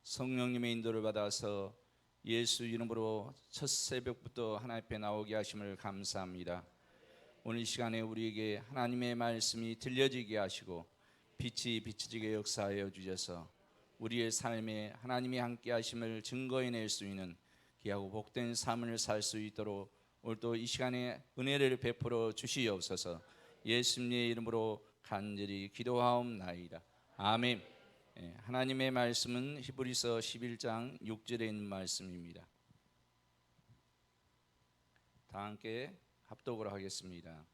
성령님의 인도를 받아서 예수 이름으로 첫 새벽부터 하나님 앞에 나오게 하심을 감사합니다. 오늘 이 시간에 우리에게 하나님의 말씀이 들려지게 하시고 빛이 비춰지게 역사하여 주셔서 우리의 삶에 하나님이 함께 하심을 증거해낼 수 있는 귀하고 복된 삶을 살 수 있도록 오늘도 이 시간에 은혜를 베풀어 주시옵소서. 예수님의 이름으로 간절히 기도하옵나이다. 아멘. 하나님의 말씀은 히브리서 11장 6절에 있는 말씀입니다. 다 함께 합독을 하겠습니다.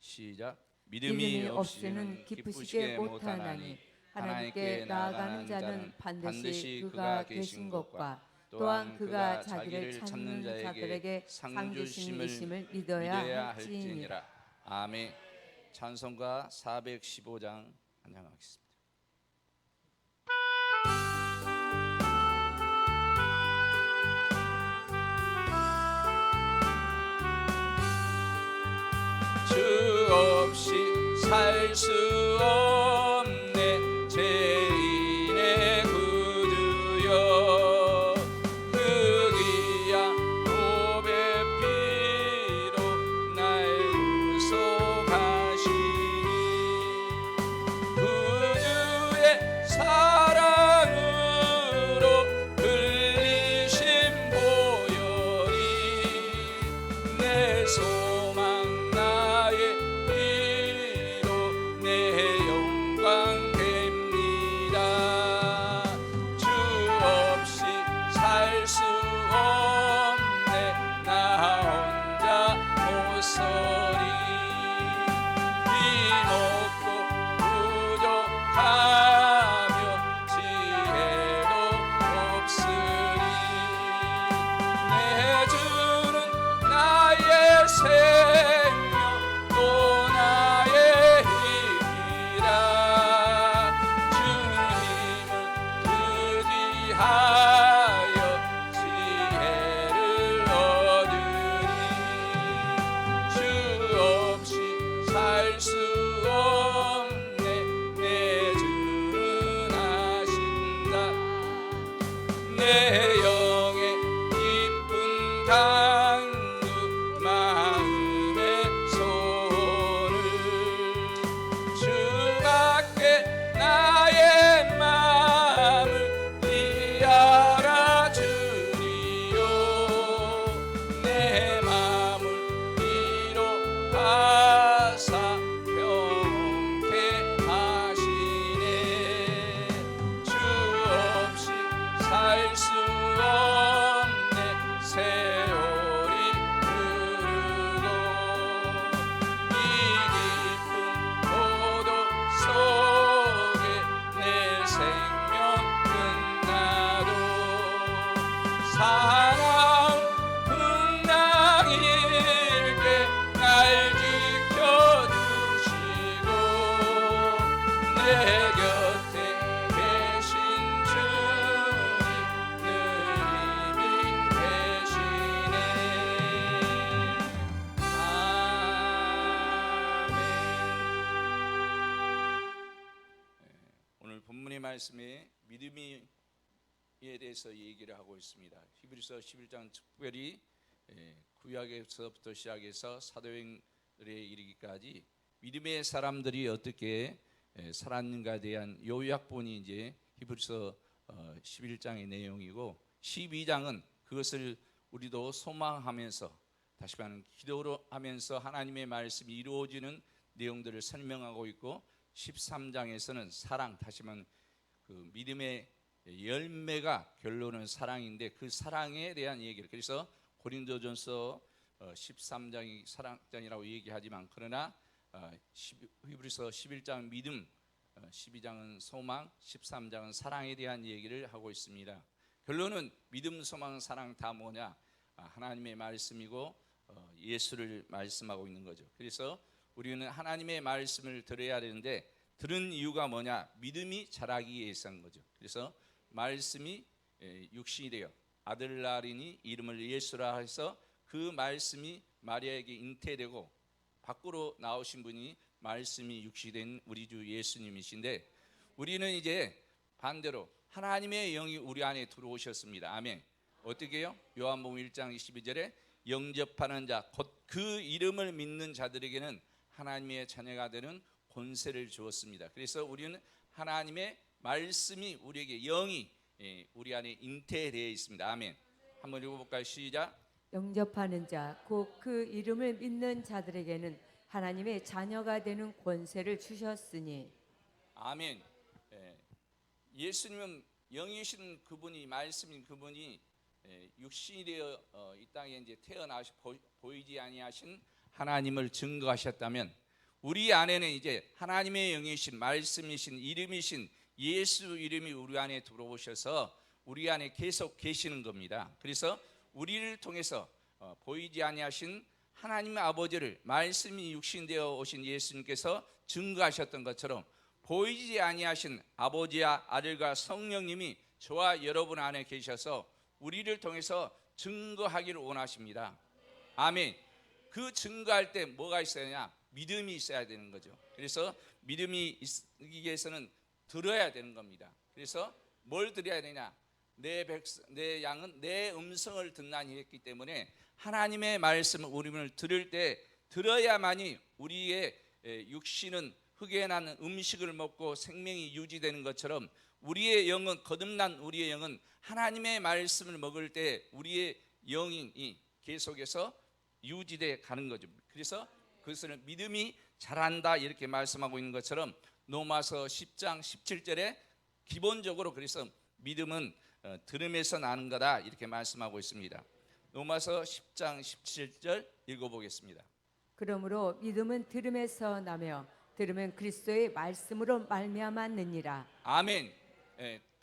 시작. 믿음이 없이는 기쁘시게 못하나니 하나님께 나아가는 자는 반드시 그가 계신 것과 또한 그가 자기를 찾는 자들에게 상 주심을 믿어야 할지니라. 아멘. 찬송가 415장 찬양하겠습니다. 주 없이 살 수 없네 죄인의 구주여 그 귀한 보배 피로 날 구속하시니 구주의 사랑으로 흘리신 보혈이 내 소망 말씀에 믿음에 대해서 얘기를 하고 있습니다. 히브리서 11장 특별히 구약에서부터 시작해서 사도행전에 이르기까지 믿음의 사람들이 어떻게 살았는가에 대한 요약본이 이제 히브리서 11장의 내용이고 12장은 그것을 우리도 소망하면서 다시 말하면 기도로 하면서 하나님의 말씀이 이루어지는 내용들을 설명하고 있고 13장에서는 사랑, 다시 말하면 그 믿음의 열매가 결론은 사랑인데 그 사랑에 대한 얘기를, 그래서 고린도전서 13장이 사랑장이라고 얘기하지만 그러나 히브리서 11장 믿음, 12장은 소망, 13장은 사랑에 대한 얘기를 하고 있습니다. 결론은 믿음, 소망, 사랑 다 뭐냐? 하나님의 말씀이고 예수를 말씀하고 있는 거죠. 그래서 우리는 하나님의 말씀을 들어야 되는데 들은 이유가 뭐냐? 믿음이 자라기 위해서인 거죠. 그래서 말씀이 육신이 되어 아들 낳으리니 이름을 예수라 해서 그 말씀이 마리아에게 잉태되고 밖으로 나오신 분이 말씀이 육신된 우리 주 예수님이신데 우리는 이제 반대로 하나님의 영이 우리 안에 들어오셨습니다. 아멘. 어떻게요? 요한복음 1장 22절에 영접하는 자 곧 그 이름을 믿는 자들에게는 하나님의 자녀가 되는 권세를 주었습니다. 그래서 우리는 하나님의 말씀이 우리에게 영이 우리 안에 잉태되어 있습니다. 아멘. 한번 읽어볼까요? 시작. 영접하는 자 곧 그 이름을 믿는 자들에게는 하나님의 자녀가 되는 권세를 주셨으니. 아멘. 예수님은 영이신 그분이, 말씀인 그분이 육신이 되어 이 땅에 이제 태어나시 보이지 아니하신 하나님을 증거하셨다면, 우리 안에는 이제 하나님의 영이신, 말씀이신, 이름이신 예수 이름이 우리 안에 들어오셔서 우리 안에 계속 계시는 겁니다. 그래서 우리를 통해서 보이지 아니하신 하나님 아버지를 말씀이 육신되어 오신 예수님께서 증거하셨던 것처럼 보이지 아니하신 아버지와 아들과 성령님이 저와 여러분 안에 계셔서 우리를 통해서 증거하기를 원하십니다. 아멘. 그 증거할 때 뭐가 있어야 하냐? 믿음이 있어야 되는 거죠. 그래서 믿음이 있기 위해서는 들어야 되는 겁니다. 그래서 뭘 들어야 되냐? 내 양은 내 음성을 듣나니 했기 때문에 하나님의 말씀을 우리는 들을 때 들어야만이 우리의 육신은 흙에 난 음식을 먹고 생명이 유지되는 것처럼 우리의 영은, 거듭난 우리의 영은 하나님의 말씀을 먹을 때 우리의 영이 계속해서 유지돼 가는 거죠. 그래서 그것을 믿음이 자란다 이렇게 말씀하고 있는 것처럼 로마서 10장 17절에 기본적으로 그래서 믿음은 들음에서 나는 거다 이렇게 말씀하고 있습니다. 로마서 10장 17절 읽어보겠습니다. 그러므로 믿음은 들음에서 나며 들음은 그리스도의 말씀으로 말미암았느니라. 아멘.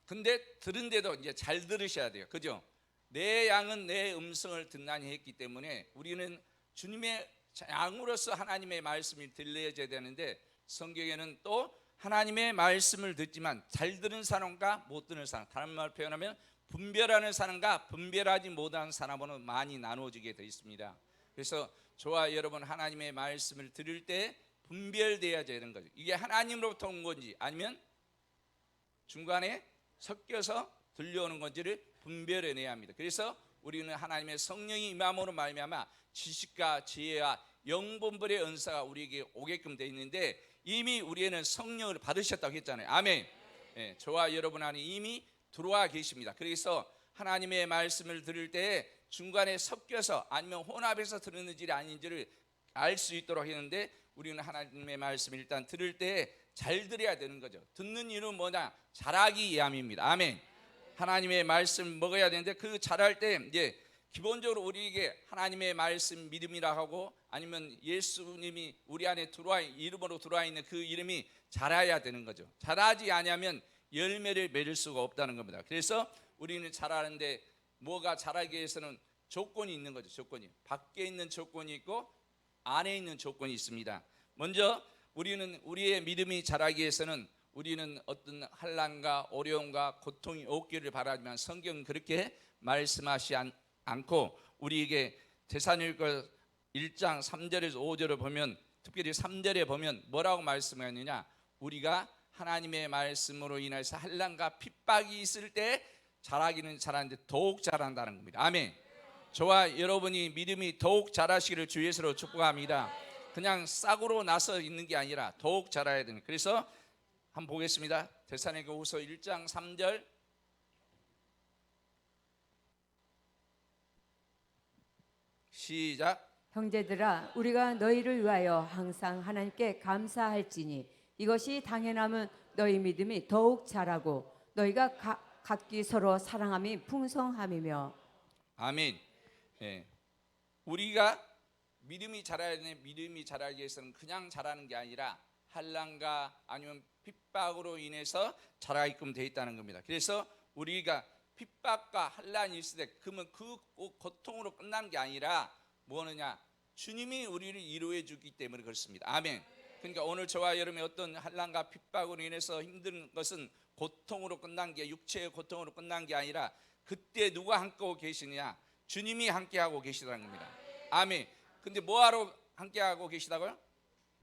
근데 들은데도 이제 잘 들으셔야 돼요. 그죠? 내 양은 내 음성을 듣나니 했기 때문에 우리는 주님의 양으로서 하나님의 말씀이 들려져야 되는데, 성경에는 또 하나님의 말씀을 듣지만 잘 들은 사람과 못 듣는 사람, 다른 말로 표현하면 분별하는 사람과 분별하지 못하는 사람으로 많이 나누어지게 되어 있습니다. 그래서 저와 여러분 하나님의 말씀을 들을 때 분별되어야 되는 거죠. 이게 하나님으로부터 온 건지 아니면 중간에 섞여서 들려오는 건지를 분별해내야 합니다. 그래서 우리는 하나님의 성령이 임함으로 말미암아 지식과 지혜와 영분별의 은사가 우리에게 오게끔 되어 있는데, 이미 우리에는 성령을 받으셨다고 했잖아요. 아멘. 저와 여러분 안에 이미 들어와 계십니다. 그래서 하나님의 말씀을 들을 때 중간에 섞여서 아니면 혼합해서 들었는지 아닌지를 알 수 있도록 했는데, 우리는 하나님의 말씀을 일단 들을 때 잘 들어야 되는 거죠. 듣는 이유는 뭐냐? 잘하기 위함입니다. 아멘. 하나님의 말씀 먹어야 되는데 그 잘할 때 이제 기본적으로 우리에게 하나님의 말씀 믿음이라 하고 아니면 예수님이 우리 안에 들어와 이름으로 들어와 있는 그 이름이 자라야 되는 거죠. 자라지 않으면 열매를 맺을 수가 없다는 겁니다. 그래서 우리는 자라는데 뭐가 자라기 위해서는 조건이 있는 거죠. 조건이 밖에 있는 조건이 있고 안에 있는 조건이 있습니다. 먼저 우리는 우리의 믿음이 자라기 위해서는 우리는 어떤 환난과 어려움과 고통이 없기를 바라지만 성경은 그렇게 말씀하지 않고 우리에게 데살로니가 1장 3절에서 5절을 보면, 특별히 3절에 보면 뭐라고 말씀하느냐? 우리가 하나님의 말씀으로 인해서 환난과 핍박이 있을 때 자라기는 자라는데 더욱 자란다는 겁니다. 아멘. 저와 여러분이 믿음이 더욱 자라시기를 주 예수로 축복합니다. 그냥 싹으로 나서 있는 게 아니라 더욱 자라야 됩니다. 그래서 한번 보겠습니다. 데살로니가후서 1장 3절 시작. 형제들아 우리가 너희를 위하여 항상 하나님께 감사할지니 이것이 당연함은 너희 믿음이 더욱 자라고 너희가 각기 서로 사랑함이 풍성함이며. 아멘. 우리가 믿음이 자라야 되는, 믿음이 자라기 위해서는 그냥 자라는 게 아니라 환난과 아니면 핍박으로 인해서 자라게끔 되어 있다는 겁니다. 그래서 우리가 핍박과 환난이 있을 때 그러면 그 고통으로 끝나는 게 아니라 뭐느냐? 주님이 우리를 위로해 주기 때문에 그렇습니다. 아멘. 그러니까 오늘 저와 여러분의 어떤 환난과 핍박으로 인해서 힘든 것은 고통으로 끝난 게, 육체의 고통으로 끝난 게 아니라 그때 누가 함께하고 계시느냐? 주님이 함께하고 계시다는 겁니다. 아멘. 근데 뭐하러 함께하고 계시다고요?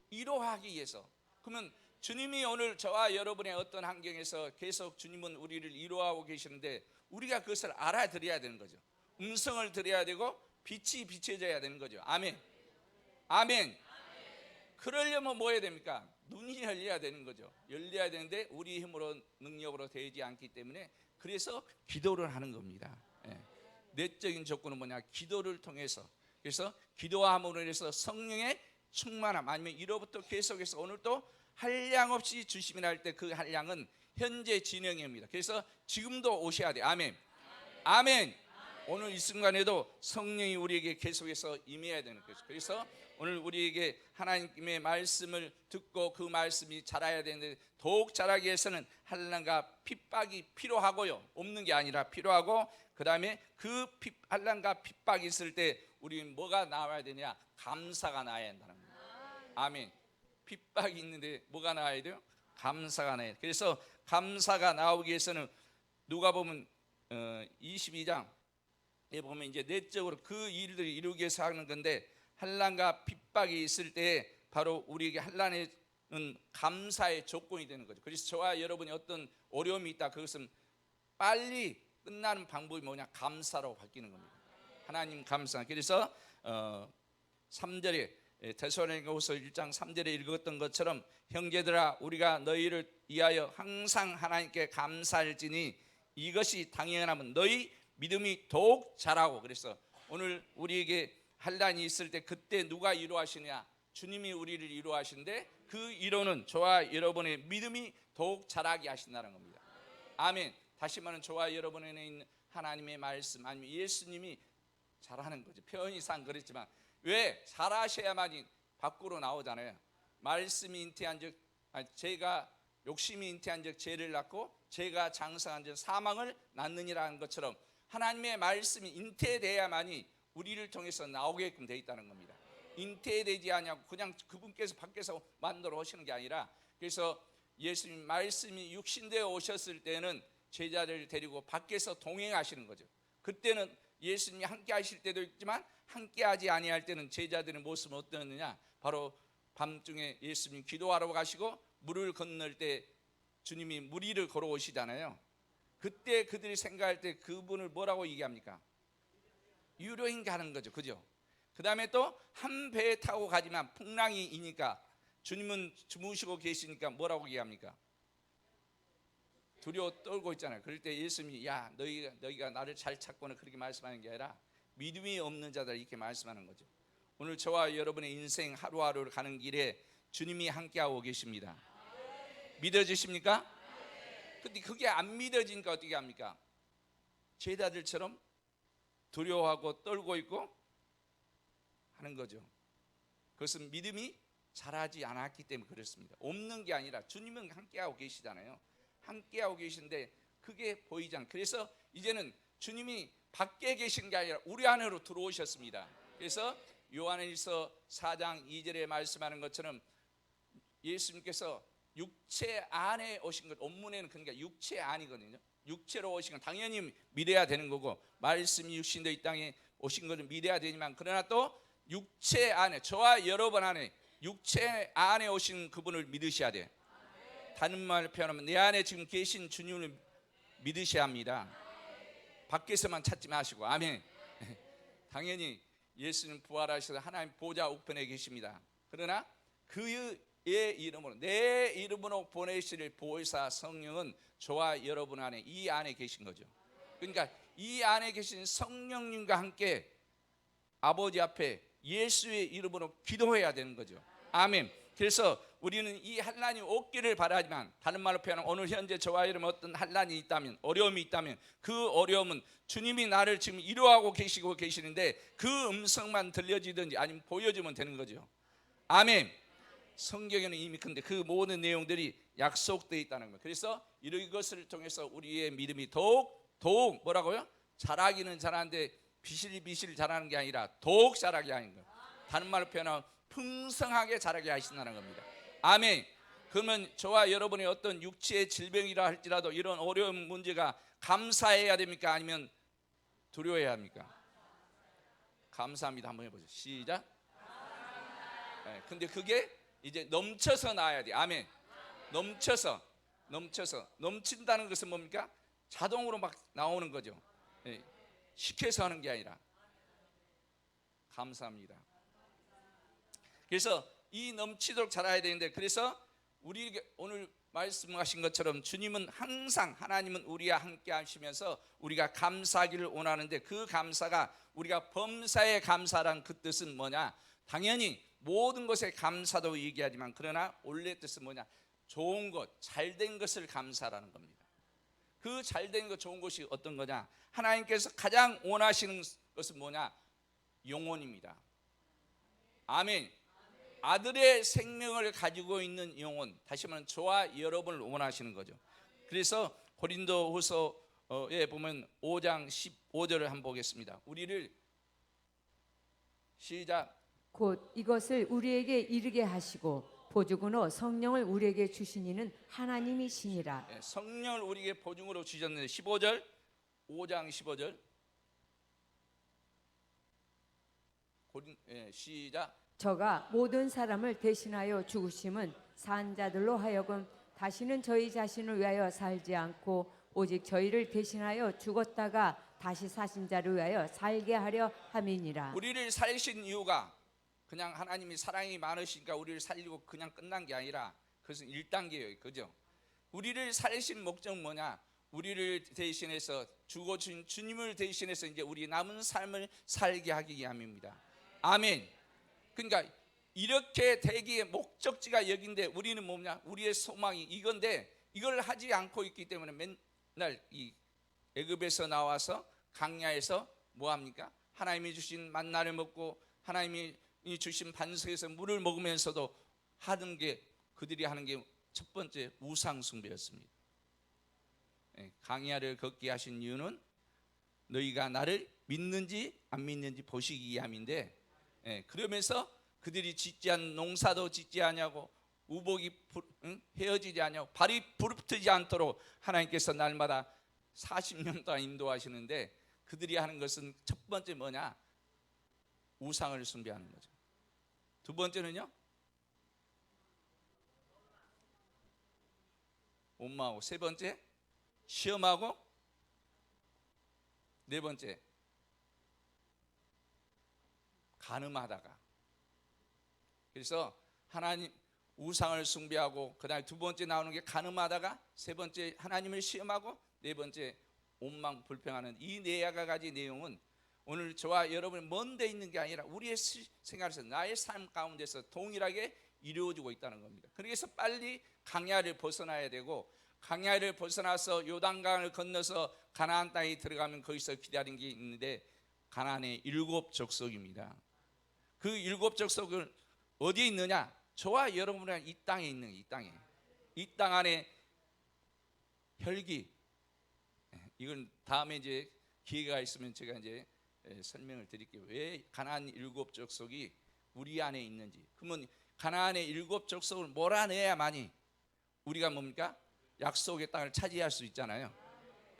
위로하기 위해서. 그러면 주님이 오늘 저와 여러분의 어떤 환경에서 계속 주님은 우리를 위로하고 계시는데 우리가 그것을 알아들어야 되는 거죠. 음성을 들어야 되고 빛이 비춰져야 되는 거죠. 아멘. 아멘. 그러려면 뭐 해야 됩니까? 눈이 열려야 되는 거죠. 열려야 되는데 우리 힘으로 능력으로 되지 않기 때문에 그래서 기도를 하는 겁니다. 예. 내적인 조건은 뭐냐? 기도를 통해서. 그래서 기도함으로 인해서 성령의 충만함, 아니면 이로부터 계속해서 오늘도 한량없이 주심이라 할 때 그 한량은 현재 진행입니다. 그래서 지금도 오셔야 돼. 아멘. 아멘. 오늘 이 순간에도 성령이 우리에게 계속해서 임해야 되는 거죠. 그래서 오늘 우리에게 하나님의 말씀을 듣고 그 말씀이 자라야 되는데, 더욱 자라기 위해서는 한량과 핍박이 필요하고요, 없는 게 아니라 필요하고, 그 다음에 그 한량과 핍박이 있을 때 우리 뭐가 나와야 되냐? 감사가 나와야 한다는 겁니다. 아멘. 핍박이 있는데 뭐가 나와야 돼요? 감사가 나와야 돼요. 그래서 감사가 나오기 위해서는 누가 보면 22장에 보면 이제 내적으로 그 일들을 이루기 위해서 하는 건데, 한란과 핍박이 있을 때 바로 우리에게 한란은 감사의 조건이 되는 거죠. 그래서 저와 여러분이 어떤 어려움이 있다, 그것은 빨리 끝나는 방법이 뭐냐? 감사로 바뀌는 겁니다. 하나님 감사. 그래서 3절에 데살로니가후서 1장 3절에 읽었던 것처럼, 형제들아 우리가 너희를 위하여 항상 하나님께 감사할지니 이것이 당연하면 너희 믿음이 더욱 자라고. 그래서 오늘 우리에게 한란이 있을 때 그때 누가 위로하시냐? 주님이 우리를 위로하시는데 그 위로는 저와 여러분의 믿음이 더욱 자라게 하신다는 겁니다. 아멘. 다시 말하면 저와 여러분에 있는 하나님의 말씀, 아니면 예수님이 잘하는 거죠. 표현이상 그랬지만 왜 잘하셔야만이 밖으로 나오잖아요. 말씀이 잉태한 적, 제가 욕심이 잉태한 적 죄를 낳고 제가 장성한 적 사망을 낳느니라는 것처럼 하나님의 말씀이 잉태돼야만이 우리를 통해서 나오게끔 되어 있다는 겁니다. 잉태되지 않냐고 그냥 그분께서 밖에서 만들어 오시는 게 아니라, 그래서 예수님 말씀이 육신되어 오셨을 때는 제자들을 데리고 밖에서 동행하시는 거죠. 그때는 예수님이 함께 하실 때도 있지만 함께 하지 아니할 때는 제자들의 모습은 어떠느냐? 바로 밤중에 예수님 기도하러 가시고 물을 건널 때 주님이 물 위를 걸어오시잖아요. 그때 그들이 생각할 때 그분을 뭐라고 얘기합니까? 유료인가 하는 거죠. 그죠? 그 다음에 또 한 배에 타고 가지만 풍랑이 이니까 주님은 주무시고 계시니까 뭐라고 얘기합니까? 두려워 떨고 있잖아요. 그럴 때 예수님이 야 너희가 나를 잘 찾고는 그렇게 말씀하는 게 아니라 믿음이 없는 자들 이렇게 말씀하는 거죠. 오늘 저와 여러분의 인생 하루하루를 가는 길에 주님이 함께하고 계십니다. 믿어지십니까? 근데 그게 안 믿어지니까 어떻게 합니까? 제자들처럼 두려워하고 떨고 있고 하는 거죠. 그것은 믿음이 자라지 않았기 때문에 그렇습니다. 없는 게 아니라 주님은 함께하고 계시잖아요. 함께하고 계신데 그게 보이지 않아요. 그래서 이제는 주님이 밖에 계신 게 아니라 우리 안으로 들어오셨습니다. 그래서 요한일서 4장 2절에 말씀하는 것처럼 예수님께서 육체 안에 오신 것, 원문에는 그러니까 육체 안이거든요. 육체로 오신 건 당연히 믿어야 되는 거고, 말씀이 육신도 이 땅에 오신 것을 믿어야 되지만, 그러나 또 육체 안에, 저와 여러분 안에 육체 안에 오신 그분을 믿으셔야 돼요. 다른 말로 표현하면 내 안에 지금 계신 주님을 믿으셔야 합니다. 밖에서만 찾지 마시고. 아멘. 당연히 예수님 부활하셔서 하나님 보좌 우편에 계십니다. 그러나 그의 이름으로, 내 이름으로 보내실 보혜사 성령은 저와 여러분 안에, 이 안에 계신 거죠. 그러니까 이 안에 계신 성령님과 함께 아버지 앞에 예수의 이름으로 기도해야 되는 거죠. 아멘. 그래서 우리는 이 한란이 없기를 바라지만, 다른 말로 표현하면 오늘 현재 저와 여러분 어떤 한란이 있다면, 어려움이 있다면 그 어려움은 주님이 나를 지금 위로하고 계시고 계시는데 그 음성만 들려지든지 아니면 보여주면 되는 거죠. 아멘. 성경에는 이미 근데 그 모든 내용들이 약속되어 있다는 거예요. 그래서 이것을 통해서 우리의 믿음이 더욱 뭐라고요? 자라기는 자라는데 비실비실 자라는 게 아니라 더욱 자라게 하는 거예요. 다른 말로 표현하면 풍성하게 자라게 하신다는 겁니다. 아멘. 그러면 저와 여러분의 어떤 육체의 질병이라 할지라도 이런 어려운 문제가 감사해야 됩니까? 아니면 두려워해야 합니까? 감사합니다. 한번 해보죠. 시작. 네, 근데 그게 이제 넘쳐서 나와야 돼. 아멘. 넘쳐서 넘친다는 것은 뭡니까? 자동으로 막 나오는 거죠. 예, 시켜서 하는 게 아니라. 감사합니다. 그래서 이 넘치도록 자라야 되는데, 그래서 우리에게 오늘 말씀하신 것처럼 주님은 항상, 하나님은 우리와 함께 하시면서 우리가 감사하기를 원하는데, 그 감사가 우리가 범사에 감사란 그 뜻은 뭐냐? 당연히 모든 것에 감사도 얘기하지만, 그러나 원래 뜻은 뭐냐? 좋은 것, 잘된 것을 감사라는 겁니다. 그 잘된 것, 좋은 것이 어떤 거냐? 하나님께서 가장 원하시는 것은 뭐냐? 영혼입니다. 아멘. 아들의 생명을 가지고 있는 영혼, 다시 말하면 저와 여러분을 원하시는 거죠. 그래서 고린도후서에 보면 5장 15절을 한번 보겠습니다. 우리를 시작. 곧 이것을 우리에게 이르게 하시고 보증으로 성령을 우리에게 주신 이는 하나님이시니라. 성령을 우리에게 보증으로 주셨는데, 15절, 5장 15절 시작. 저가 모든 사람을 대신하여 죽으심은 산 자들로 하여금 다시는 저희 자신을 위하여 살지 않고 오직 저희를 대신하여 죽었다가 다시 사신 자를 위하여 살게 하려 함이니라. 우리를 살리신 이유가 그냥 하나님이 사랑이 많으시니까 우리를 살리고 그냥 끝난 게 아니라, 그것은 1단계예요. 그죠? 우리를 살리신 목적은 뭐냐? 우리를 대신해서 죽어주신 주님을 대신해서 이제 우리 남은 삶을 살게 하기 위함입니다. 아멘. 그러니까 이렇게 되기의 목적지가 여기인데, 우리는 뭐냐? 우리의 소망이 이건데, 이걸 하지 않고 있기 때문에 맨날 이 애굽에서 나와서 강야에서 뭐 합니까? 하나님이 주신 만나를 먹고 하나님이 주신 반석에서 물을 먹으면서도 하는 게, 그들이 하는 게 첫 번째 우상 숭배였습니다. 강야를 걷게 하신 이유는 너희가 나를 믿는지 안 믿는지 보시기 위함인데, 그러면서 그들이 짓지 않은 농사도 짓지 않냐고, 우복이 헤어지지 않냐고, 발이 부릅뜨지 않도록 하나님께서 날마다 40년 동안 인도하시는데, 그들이 하는 것은 첫 번째 뭐냐? 우상을 숭배하는 거죠. 두 번째는요, 원망하고, 세 번째 시험하고, 네 번째 간음하다가. 그래서 하나님 우상을 숭배하고, 그다음에 두 번째 나오는 게 간음하다가, 세 번째 하나님을 시험하고, 네 번째 원망 불평하는 이 네 가지 내용은 오늘 저와 여러분이 먼 데 있는 게 아니라 우리의 생활에서, 나의 삶 가운데서 동일하게 이루어지고 있다는 겁니다. 그래서 빨리 강야를 벗어나야 되고, 강야를 벗어나서 요단강을 건너서 가나안 땅에 들어가면 거기서 기다린 게 있는데, 가나안의 7 족속입니다. 그 7 족속은 어디에 있느냐? 저와 여러분은 이 땅에 있는, 이 땅에, 이 땅 안에 혈기, 이건 다음에 이제 기회가 있으면 제가 이제 설명을 드릴게요. 왜 가나안 7 족속이 우리 안에 있는지. 그러면 가나안의 7 족속을 몰아내야만이 우리가 뭡니까? 약속의 땅을 차지할 수 있잖아요.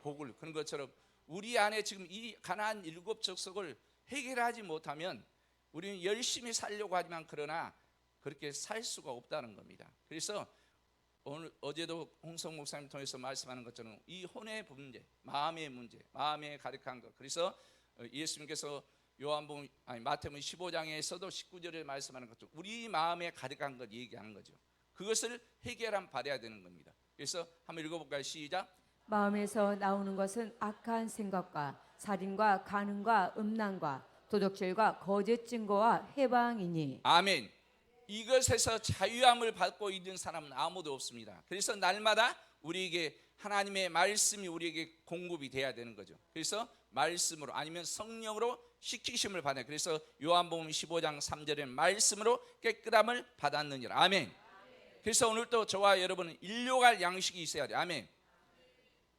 복을. 그런 것처럼 우리 안에 지금 이 가나안 7 족속을 해결하지 못하면 우리는 열심히 살려고 하지만, 그러나 그렇게 살 수가 없다는 겁니다. 그래서 오늘 어제도 홍성 목사님 통해서 말씀하는 것처럼 이 혼의 문제, 마음의 문제, 마음에 가득한 것. 그래서 예수님께서 마태복음 15장에서도 19절에 말씀하는 것처럼 우리 마음에 가득한 것 얘기하는 거죠. 그것을 해결함 받아야 되는 겁니다. 그래서 한번 읽어볼까요? 시작. 마음에서 나오는 것은 악한 생각과 살인과 간음과 음란과 도적질과 거짓 증거와 해방이니. 아멘. 이것에서 자유함을 받고 있는 사람은 아무도 없습니다. 그래서 날마다 우리에게 하나님의 말씀이 우리에게 공급이 돼야 되는 거죠. 그래서 말씀으로, 아니면 성령으로 시키심을 받아요. 그래서 요한복음 15장 3절에 말씀으로 깨끗함을 받았느니라. 아멘. 그래서 오늘 또 저와 여러분은 일용할 양식이 있어야 돼요. 아멘.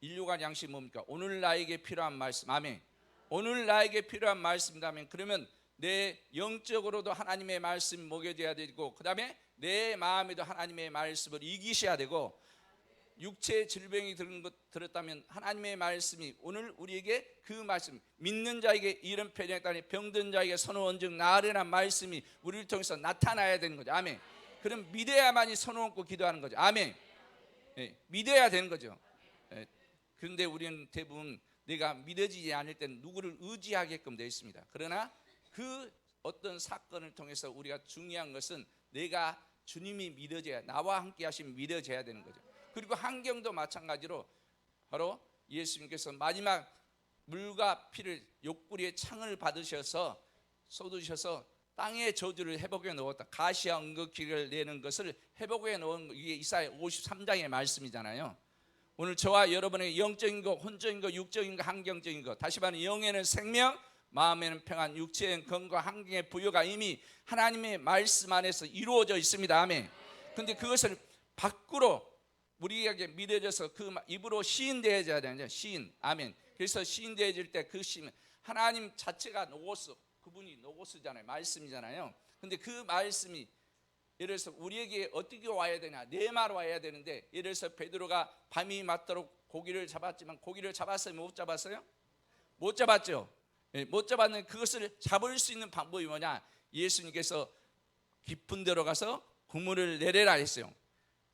일용할 양식이 뭡니까? 오늘 나에게 필요한 말씀. 아멘. 오늘 나에게 필요한 말씀이라면, 그러면 내 영적으로도 하나님의 말씀이 먹여져야 되고, 그 다음에 내 마음에도 하나님의 말씀을 이기셔야 되고, 육체의 질병이 들었다면 하나님의 말씀이 오늘 우리에게 그 말씀, 믿는 자에게 이런 표정에 따라 병든 자에게 선언한 즉 나으리란 말씀이 우리를 통해서 나타나야 되는 거죠. 아멘. 그럼 믿어야만이 선언하고 기도하는 거죠. 아멘. 믿어야 되는 거죠. 그런데 우리는 대부분 내가 믿어지지 않을 때는 누구를 의지하게끔 되어 있습니다. 그러나 그 어떤 사건을 통해서 우리가 중요한 것은 내가 주님이 믿어져야, 나와 함께 하시면 믿어져야 되는 거죠. 그리고 환경도 마찬가지로 바로 예수님께서 마지막 물과 피를 옆구리에 창을 받으셔서 쏟으셔서 땅의 저주를 회복해 놓았다. 가시와 응급기를 내는 것을 회복해 놓은, 이게 이사야 53장의 말씀이잖아요. 오늘 저와 여러분의 영적인 것, 혼적인 것, 육적인 것, 환경적인 것, 다시 말하면 영에는 생명, 마음에는 평안, 육체에는 건강, 환경의 부여가 이미 하나님의 말씀 안에서 이루어져 있습니다. 아멘. 근데 그것을 밖으로 우리에게 믿어져서 그 입으로 시인되어져야 되는 시인. 아멘. 그래서 시인되어질 때 그 시인, 하나님 자체가 노고스, 그분이 노고스잖아요. 말씀이잖아요. 근데 그 말씀이 예를 들어서 우리에게 어떻게 와야 되냐, 내 말 와야 되는데, 예를 들어서 베드로가 밤이 맞도록 고기를 잡았지만 고기를 잡았어요? 못 잡았어요? 못 잡았죠. 못 잡았는데 그것을 잡을 수 있는 방법이 뭐냐, 예수님께서 깊은 데로 가서 국물을 내려라 했어요.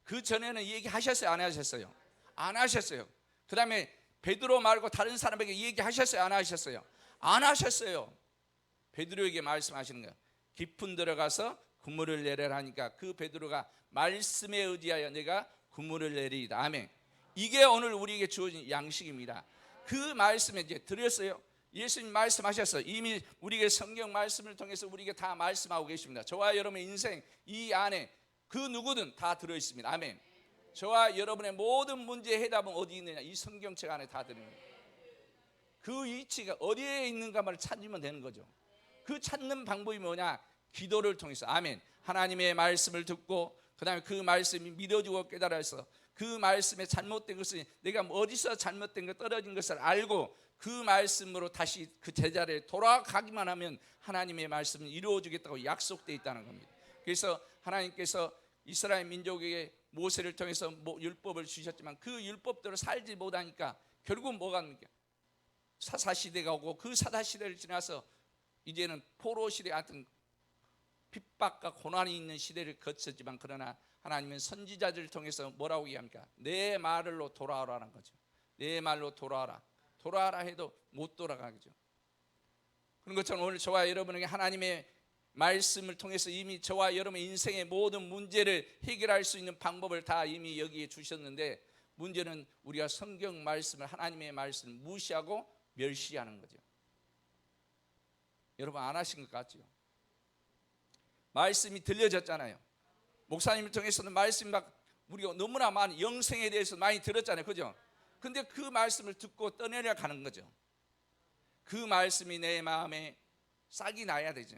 그 전에는 얘기하셨어요? 안 하셨어요? 안 하셨어요. 그 다음에 베드로 말고 다른 사람에게 얘기하셨어요? 안 하셨어요? 안 하셨어요. 베드로에게 말씀하시는 거예요. 깊은 데로 가서 국물을 내려라 하니까 그 베드로가 말씀에 의지하여 내가 국물을 내리이다. 아멘. 이게 오늘 우리에게 주어진 양식입니다. 그 말씀에 이제 드렸어요. 예수님 말씀하셨어요. 이미 우리에게 성경 말씀을 통해서 우리에게 다 말씀하고 계십니다. 저와 여러분의 인생 이 안에 그 누구든 다 들어있습니다. 아멘. 저와 여러분의 모든 문제의 해답은 어디 있느냐, 이 성경책 안에 다 들어있는 거예요. 그 위치가 어디에 있는가만 찾으면 되는 거죠. 그 찾는 방법이 뭐냐, 기도를 통해서. 아멘. 하나님의 말씀을 듣고 그 다음에 그 말씀이 믿어지고 깨달아서 그 말씀에 잘못된 것을, 내가 어디서 잘못된 것, 떨어진 것을 알고 그 말씀으로 다시 그 제자리에 돌아가기만 하면 하나님의 말씀은 이루어지겠다고 약속되어 있다는 겁니다. 그래서 하나님께서 이스라엘 민족에게 모세를 통해서 율법을 주셨지만 그 율법대로 살지 못하니까 결국 뭐가 됩니까? 사사시대가 오고 그 사사시대를 지나서 이제는 포로시대 같은 핍박과 고난이 있는 시대를 거쳤지만, 그러나 하나님은 선지자들을 통해서 뭐라고 얘기합니까? 내 말로 돌아오라는 거죠. 내 말로 돌아와라. 돌아와라 해도 못 돌아가죠. 그런 것처럼 오늘 저와 여러분에게 하나님의 말씀을 통해서 이미 저와 여러분의 인생의 모든 문제를 해결할 수 있는 방법을 다 이미 여기에 주셨는데, 문제는 우리가 성경 말씀을, 하나님의 말씀을 무시하고 멸시하는 거죠. 여러분 안 하신 것 같죠? 말씀이 들려졌잖아요. 목사님을 통해서는 말씀이 막 우리가 너무나 많은 영생에 대해서 많이 들었잖아요. 그죠? 근데 그 말씀을 듣고 떠내려 가는 거죠. 그 말씀이 내 마음에 싹이 나야 되죠.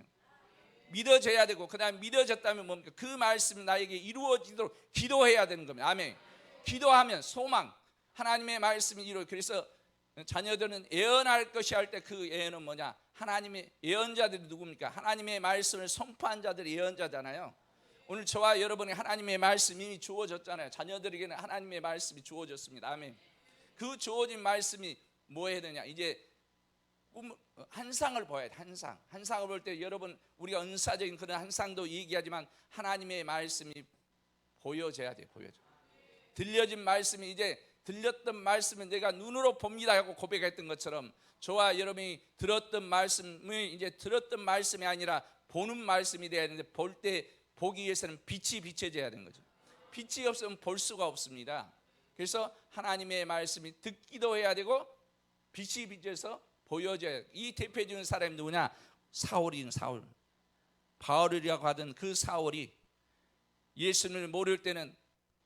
믿어져야 되고, 그 다음에 믿어졌다면 뭡니까? 그 말씀이 나에게 이루어지도록 기도해야 되는 겁니다. 아멘. 기도하면 소망, 하나님의 말씀이 이루어. 그래서 자녀들은 예언할 것이 할 때 그 예언은 뭐냐? 하나님의 예언자들이 누굽니까? 하나님의 말씀을 선포한 자들이 예언자잖아요. 오늘 저와 여러분이 하나님의 말씀이 주어졌잖아요. 자녀들에게는 하나님의 말씀이 주어졌습니다. 아멘. 그 주어진 말씀이 뭐 해야 되냐? 이제 한상을 봐야 돼. 한상을 볼 때 여러분, 우리가 은사적인 그런 한상도 얘기하지만 하나님의 말씀이 보여져야 돼. 보여져. 들려진 말씀이, 이제 들렸던 말씀은 내가 눈으로 봅니다 하고 고백했던 것처럼, 저와 여러분이 들었던 말씀이 이제 들었던 말씀이 아니라 보는 말씀이 돼야 되는데, 볼 때 보기 위해서는 빛이 비춰져야 되는 거죠. 빛이 없으면 볼 수가 없습니다. 그래서 하나님의 말씀이 듣기도 해야 되고 빛이 비춰서 보여져야 돼요. 이 대표적인 사람이 누구냐? 사울이는 사울. 바울이라고 하던 그 사울이 예수님을 모를 때는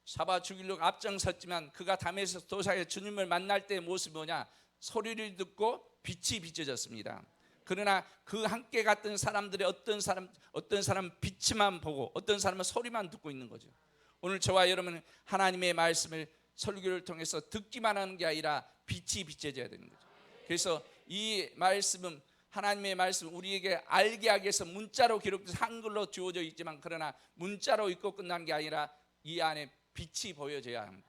잡아 죽이려고 앞장섰지만, 그가 다메섹 도상에 주님을 만날 때의 모습이 뭐냐? 소리를 듣고 빛이 비춰졌습니다. 그러나 그 함께 갔던 사람들의 어떤 사람은 빛만 보고 어떤 사람은 소리만 듣고 있는 거죠. 오늘 저와 여러분은 하나님의 말씀을 설교를 통해서 듣기만 하는 게 아니라 빛이 비춰져야 되는 거죠. 그래서 이 말씀은, 하나님의 말씀, 우리에게 알게 하기 위해서 문자로 기록돼서 한글로 주어져 있지만, 그러나 문자로 읽고 끝나는 게 아니라 이 안에 빛이 보여져야 합니다.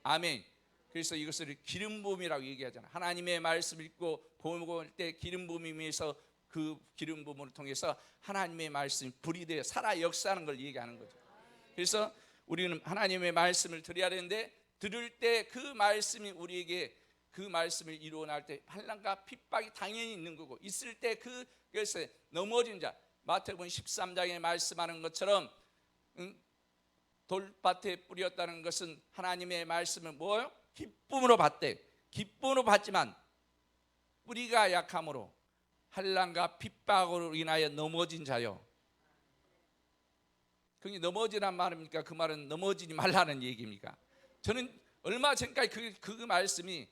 아멘. 그래서 이것을 기름 부음이라고 얘기하잖아요. 하나님의 말씀을 읽고 보고 때 기름 부음이면서 그 기름 부음을 통해서 하나님의 말씀이 불이 되어 살아 역사하는 걸 얘기하는 거죠. 그래서 우리는 하나님의 말씀을 들어야 되는데 들을 때 그 말씀이 우리에게 그 말씀을 이루어낼 때 환난과 핍박이 당연히 있는 거고 있을 때 그래서 넘어진 자 마태복음 13장에 말씀하는 것처럼 돌밭에 뿌렸다는 것은 하나님의 말씀을 뭐요? 기쁨으로 받되 기쁨으로 받지만 뿌리가 약함으로 환난과 핍박으로 인하여 넘어진 자요. 그게 넘어지란 말입니까? 그 말은 넘어지지 말라는 얘기입니까? 저는 얼마 전까지 그 말씀이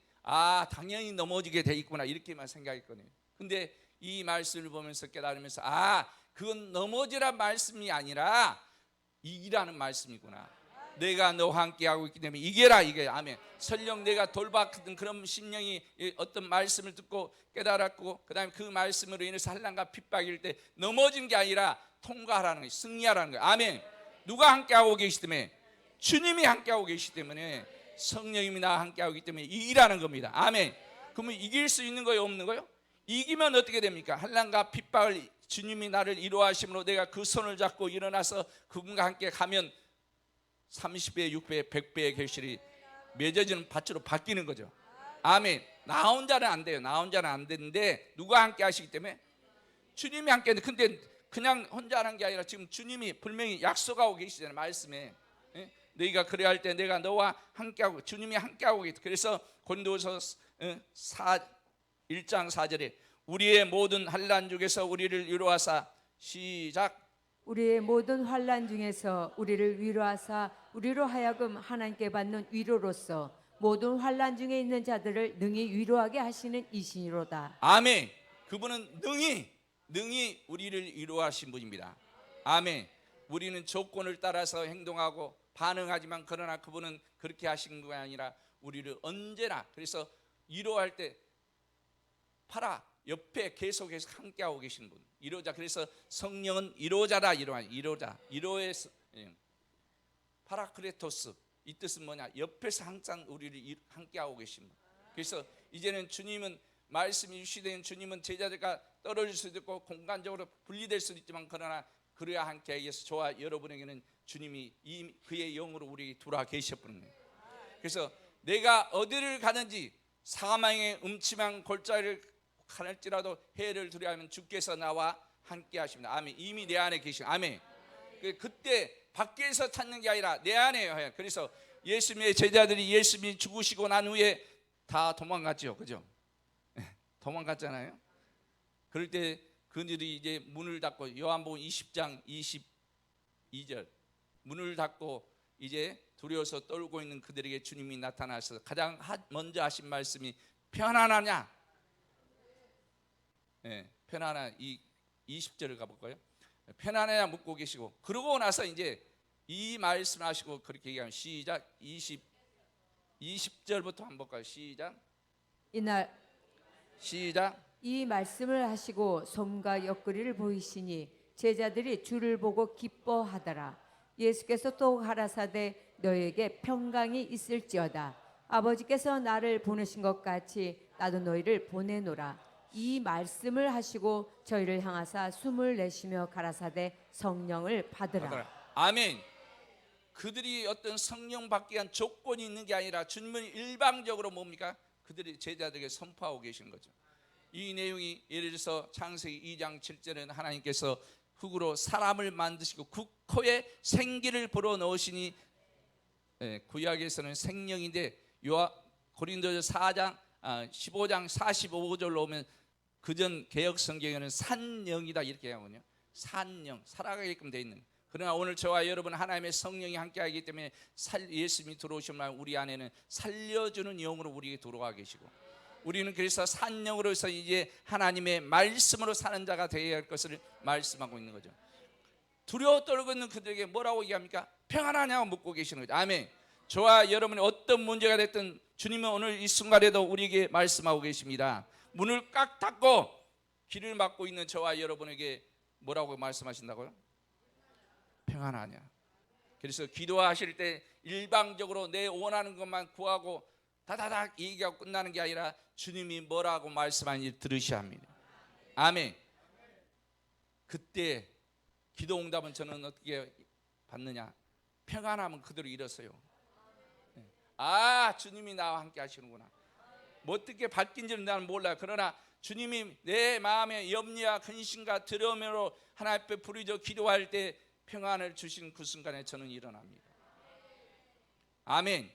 당연히 넘어지게 돼 있구나 이렇게만 생각했거든요. 근데 이 말씀을 보면서 깨달으면서 그건 넘어지란 말씀이 아니라 이기라는 말씀이구나. 내가 너와 함께하고 있기 때문에 이겨라 이게 아멘. 설령 내가 돌박 같은 그런 심령이 어떤 말씀을 듣고 깨달았고 그 다음에 그 말씀으로 인해서 환난과 핍박일 때 넘어진 게 아니라 통과하라는 거예요. 승리하라는 거예요. 아멘. 누가 함께하고 계시기 때문에 주님이 함께하고 계시기 때문에 성령님이 나와 함께하기 때문에 이기라는 겁니다. 아멘. 그러면 이길 수 있는 거예요 없는 거예요? 이기면 어떻게 됩니까? 환난과 핍박을 주님이 나를 이루하심으로 내가 그 손을 잡고 일어나서 그분과 함께 가면 30배, 6배, 100배의 결실이 맺어지는 밭으로 바뀌는 거죠. 아멘. 나 혼자는 안 돼요. 나 혼자는 안 되는데 누가 함께 하시기 때문에 주님이 함께 하는데 근데 그냥 혼자 하는 게 아니라 지금 주님이 분명히 약속하고 계시잖아요. 말씀에 너희가 그래야 할 때 내가 너와 함께하고 주님이 함께하고 계시다. 그래서 고린도서 1장 4절에 우리의 모든 환난 중에서 우리를 위로하사 시작 우리의 모든 환난 중에서 우리를 위로하사 우리로 하여금 하나님께 받는 위로로서 모든 환난 중에 있는 자들을 능히 위로하게 하시는 이신이로다. 아멘. 그분은 능히 우리를 위로하신 분입니다. 아멘. 우리는 조건을 따라서 행동하고 반응하지만 그러나 그분은 그렇게 하신 게 아니라 우리를 언제나 그래서 위로할 때 옆에 계속해서 함께하고 계신 분 위로자. 그래서 성령은 위로자다. 위로의 파라크레토스 이 뜻은 뭐냐? 옆에서 항상 우리를 함께하고 계신 분. 그래서 이제는 주님은 말씀이 유시된 주님은 제자들과 떨어질 수도 있고 공간적으로 분리될 수도 있지만 그러나 그래야 함께 해서 저와 여러분에게는 주님이 그의 영으로 우리에게 들어와 계셨다는 거예요. 그래서 내가 어디를 가든지 사망의 음침한 골짜기를 갈지라도 해를 두려워하면 주께서 나와 함께 하십니다. 아멘. 이미 내 안에 계신 아멘. 그때 밖에서 찾는 게 아니라 내 안에요. 그래서 예수님의 제자들이 예수님이 죽으시고 난 후에 다 도망갔죠. 그죠? 도망갔잖아요. 그럴 때 그들이 이제 문을 닫고 요한복음 20장 22절 문을 닫고 이제 두려워서 떨고 있는 그들에게 주님이 나타나서 가장 먼저 하신 말씀이 편안하냐? 편안하 이 20절을 가볼까요? 편안하냐 묻고 계시고 그러고 나서 이제 이 말씀하시고 그렇게 얘기하면 시작 20절부터 한번 볼까요? 시작 이 말씀을 하시고 솜과 옆구리를 보이시니 제자들이 주를 보고 기뻐하더라. 예수께서 또 가라사대 너희에게 평강이 있을지어다. 아버지께서 나를 보내신 것 같이 나도 너희를 보내노라. 이 말씀을 하시고 저희를 향하사 숨을 내쉬며 가라사대 성령을 받으라. 아멘. 그들이 어떤 성령 받기 위한 조건이 있는 게 아니라 주님은 일방적으로 뭡니까? 그들이 제자들에게 선포하고 계신 거죠. 이 내용이 예를 들어서 창세기 2장 7절에는 하나님께서 흙으로 사람을 만드시고 그 코에 생기를 불어넣으시니 구약에서는 생명인데 고린도서 4장 15장 45절로 오면 그전 개혁 성경에는 산영이다 이렇게 하거든요. 산영 살아가게끔 돼 있는. 그러나 오늘 저와 여러분 하나님의 성령이 함께하기 때문에 예수님이 들어오시면 우리 안에는 살려주는 영으로 우리에게 들어와 계시고 우리는 그래서 산영으로서 이제 하나님의 말씀으로 사는 자가 되어야 할 것을 말씀하고 있는 거죠. 두려워 떨고 있는 그들에게 뭐라고 얘기합니까? 평안하냐고 묻고 계시는 거죠. 아멘. 저와 여러분이 어떤 문제가 됐든 주님은 오늘 이 순간에도 우리에게 말씀하고 계십니다. 문을 꽉 닫고 길을 막고 있는 저와 여러분에게 뭐라고 말씀하신다고요? 평안하냐. 그래서 기도하실 때 일방적으로 내 원하는 것만 구하고 다다닥 얘기하고 끝나는 게 아니라 주님이 뭐라고 말씀하는지 들으셔야 합니다. 아멘. 그때 기도 응답은 저는 어떻게 받느냐? 평안함은 그대로 잃었어요. 아, 주님이 나와 함께 하시는구나. 뭐 어떻게 바뀐지는 나는 몰라. 그러나 주님이 내 마음의 염려와 근심과 두려움으로 하나님 앞에 부르짖어 기도할 때 평안을 주신 그 순간에 저는 일어납니다. 아멘.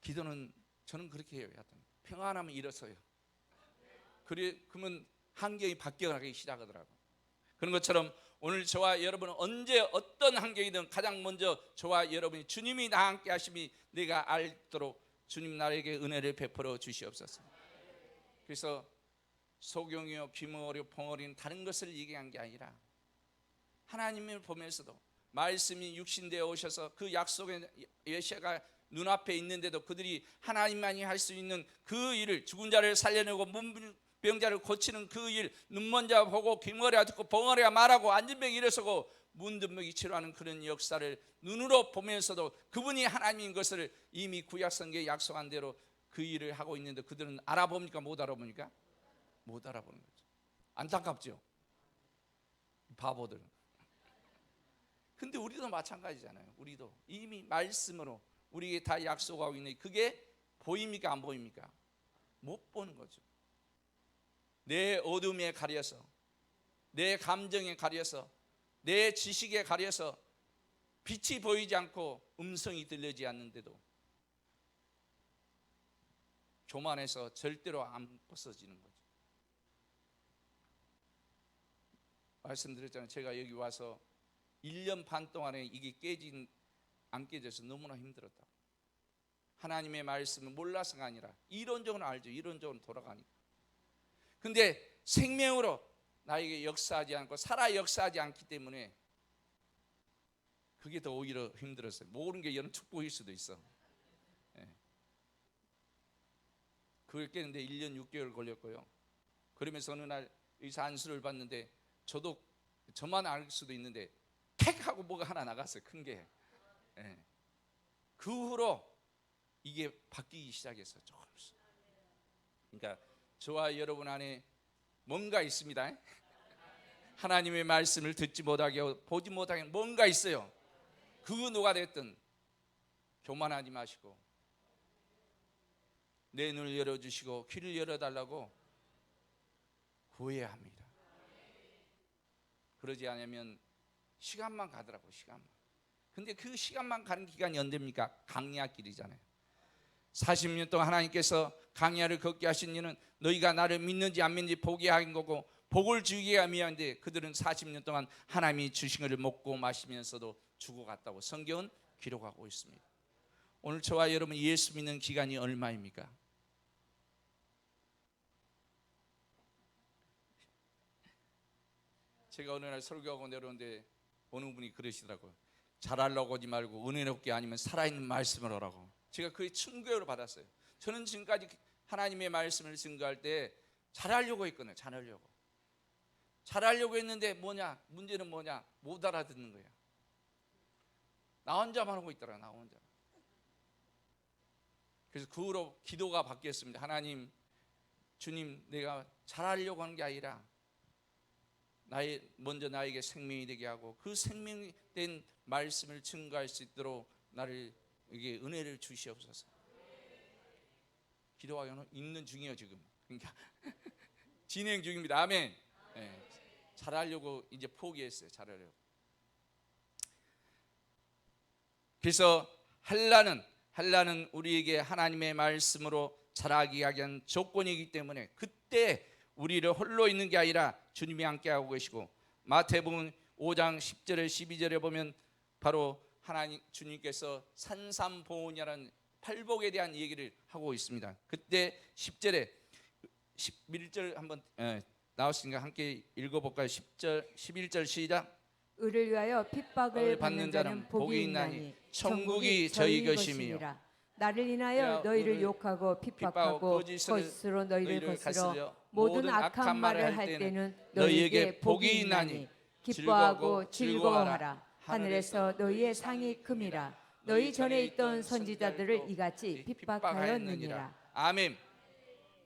기도는 저는 그렇게 해요. 평안함을 잃었어요. 그러면 환경이 바뀌어가기 시작하더라고요. 그런 것처럼 오늘 저와 여러분은 언제 어떤 환경이든 가장 먼저 저와 여러분이 주님이 나와 함께 하심이 내가 알도록 주님 나에게 은혜를 베풀어 주시옵소서. 그래서 소경이요 귀머거리요 벙어리는 다른 것을 얘기한 게 아니라 하나님을 보면서도 말씀이 육신되어 오셔서 그 약속의 예시가 눈앞에 있는데도 그들이 하나님만이 할 수 있는 그 일을, 죽은 자를 살려내고 문병자를 고치는 그 일, 눈먼 자 보고 귀머리가 듣고 벙어리가 말하고 앉은 병이 일어서고 문둥병이 치료하는 그런 역사를 눈으로 보면서도 그분이 하나님인 것을 이미 구약성경에 약속한 대로 그 일을 하고 있는데 그들은 알아봅니까? 못 알아봅니까? 못 알아보는 거죠. 안타깝죠? 바보들. 근데 우리도 마찬가지잖아요. 우리도 이미 말씀으로 우리에게 다 약속하고 있는데 그게 보입니까? 안 보입니까? 못 보는 거죠. 내 어둠에 가려서, 내 감정에 가려서, 내 지식에 가려서 빛이 보이지 않고 음성이 들리지 않는데도 교만해서 절대로 안 벗어지는 거죠. 말씀드렸잖아요. 제가 여기 와서 1년 반 동안에 이게 안 깨져서 너무나 힘들었다. 하나님의 말씀을 몰라서가 아니라 이론적으로 알죠. 이론적으로 돌아가니까. 근데 생명으로 나에게 역사하지 않고 살아 역사하지 않기 때문에 그게 더 오히려 힘들었어요. 모르는 게 여러분 축복일 수도 있어. 그걸 깨는데 1년 6개월 걸렸고요. 그러면서 어느 날 의사 안수를 받는데 저도 저만 알 수도 있는데 택 하고 뭐가 하나 나갔어요. 큰 게. 그 후로 이게 바뀌기 시작했어요. 조금씩. 그러니까 저와 여러분 안에 뭔가 있습니다. 하나님의 말씀을 듣지 못하게 하고 보지 못하게 뭔가 있어요. 그 누가 됐든 교만하지 마시고 내 눈을 열어주시고 귀를 열어달라고 구해야 합니다. 그러지 않으면 시간만 가더라고요. 시간만. 근데 그 시간만 가는 기간이 언제입니까? 강야 길이잖아요. 40년 동안 하나님께서 강야를 걷게 하신 이유는 너희가 나를 믿는지 안 믿는지 보게 하는 거고 복을 주기에 위함인데 그들은 40년 동안 하나님이 주신 것을 먹고 마시면서도 죽어갔다고 성경은 기록하고 있습니다. 오늘 저와 여러분 예수 믿는 기간이 얼마입니까? 제가 어느 날 설교하고 내려오는데 어느 분이 그러시더라고요. 잘하려고 하지 말고 은혜롭게 아니면 살아있는 말씀을 하라고. 제가 그의 충고를 받았어요. 저는 지금까지 하나님의 말씀을 증거할 때 잘하려고 했거든요. 잘하려고 했는데 뭐냐? 문제는 뭐냐? 못 알아듣는 거야. 나 혼자만 하고 있더라. 나 혼자. 그래서 그 후로 기도가 바뀌었습니다. 하나님, 주님, 내가 잘하려고 하는 게 아니라 먼저 나에게 생명이 되게 하고 그 생명이 된 말씀을 증거할 수 있도록 나를 이게 은혜를 주시옵소서. 기도하고는 있는 중이에요 지금. 그러니까 진행 중입니다. 아멘. 네. 잘하려고 이제 포기했어요. 잘하려고. 그래서 한란은 우리에게 하나님의 말씀으로 자라기 위한 조건이기 때문에 그때 우리를 홀로 있는 게 아니라 주님이 함께하고 계시고 마태복음 5장 10절에 12절에 보면 바로 하나님 주님께서 산삼보온이라는 팔복에 대한 얘기를 하고 있습니다. 그때 10절에 11절 한번 나왔으니까 함께 읽어볼까요? 10절 11절 시작. 의를 위하여 핍박을 받는 자는 복이 있나니 천국이 저희 것임이라. 나를 인하여 너희를 욕하고 핍박하고 거짓으로 너희를 거스려 모든 악한 말을 할 때는 너희에게 복이 있나니 기뻐하고 즐거워하라. 하늘에서 너희의 상이 큼이라. 너희 전에 있던 선지자들을 이같이 핍박하였느니라. 아멘.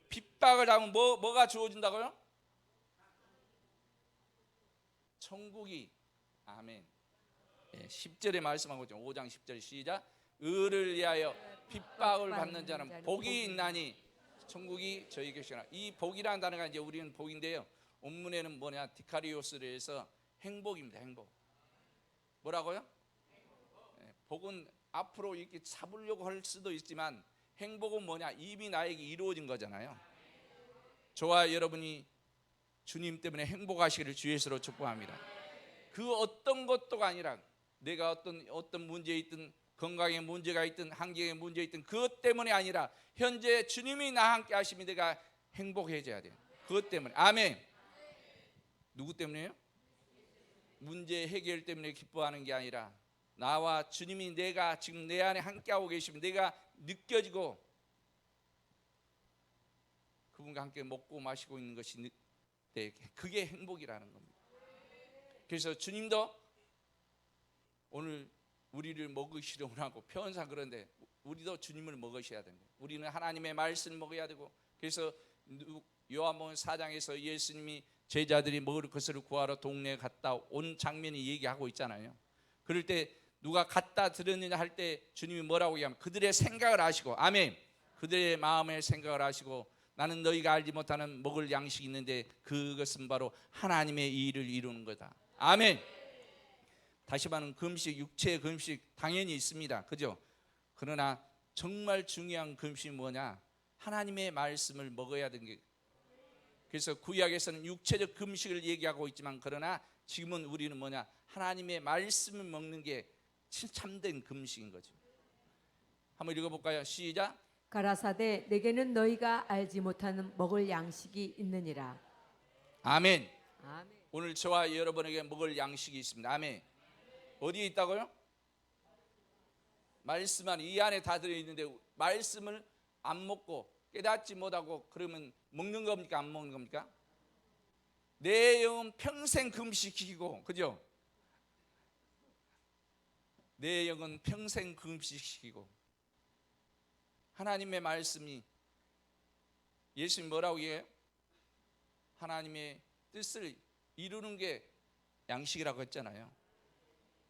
핍박을 하면 뭐가 주어진다고요? 천국이. 아멘. 10절에 말씀하고 있죠. 5장 10절 시작. 의를 위하여 핍박을 받는 자는 복이 있나니 천국이 저희 것이라. 이 복이라는 단어가 이제 우리는 복인데요. 원문에는 뭐냐? 디카리오스로 해서 행복입니다. 행복. 뭐라고요? 복은 앞으로 이렇게 잡으려고 할 수도 있지만 행복은 뭐냐? 이미 나에게 이루어진 거잖아요. 저와 여러분이 주님 때문에 행복하시기를 주 예수로 축복합니다. 그 어떤 것도가 아니라 내가 어떤 문제에 있든 건강에 문제가 있든 환경에 문제가 있든 그것 때문이 아니라 현재 주님이 나와 함께 하시면 내가 행복해져야 돼요. 그것 때문에. 아멘. 누구 때문에요? 문제 해결 때문에 기뻐하는 게 아니라 나와 주님이 내가 지금 내 안에 함께하고 계시면 내가 느껴지고 그분과 함께 먹고 마시고 있는 것이 그게 행복이라는 겁니다. 그래서 주님도 오늘 우리를 먹으시려 하고 편사 그런데 우리도 주님을 먹으셔야 됩니다. 우리는 하나님의 말씀을 먹어야 되고 그래서 요한복음 4장에서 예수님이 제자들이 먹을 것을 구하러 동네에 갔다 온 장면이 얘기하고 있잖아요. 그럴 때 누가 갖다 드렸느냐 할 때 주님이 뭐라고 얘기하면 그들의 생각을 아시고 아멘. 그들의 마음의 생각을 아시고 나는 너희가 알지 못하는 먹을 양식이 있는데 그것은 바로 하나님의 일을 이루는 거다. 아멘. 다시 말하는 금식, 육체의 금식 당연히 있습니다. 그죠? 그러나 정말 중요한 금식이 뭐냐? 하나님의 말씀을 먹어야 되는 게. 그래서 구약에서는 육체적 금식을 얘기하고 있지만 그러나 지금은 우리는 뭐냐? 하나님의 말씀을 먹는 게 참된 금식인 거죠. 한번 읽어볼까요? 시작. 가라사대 내게는 너희가 알지 못하는 먹을 양식이 있느니라. 아멘. 아멘. 오늘 저와 여러분에게 먹을 양식이 있습니다. 아멘. 어디에 있다고요? 말씀 안에 이 안에 다 들어있는데 말씀을 안 먹고 깨닫지 못하고 그러면 먹는 겁니까? 안 먹는 겁니까? 내 영은 평생 금식시키고 그죠? 내 영은 평생 금식시키고 하나님의 말씀이 예수님 뭐라고 해요? 하나님의 뜻을 이루는 게 양식이라고 했잖아요.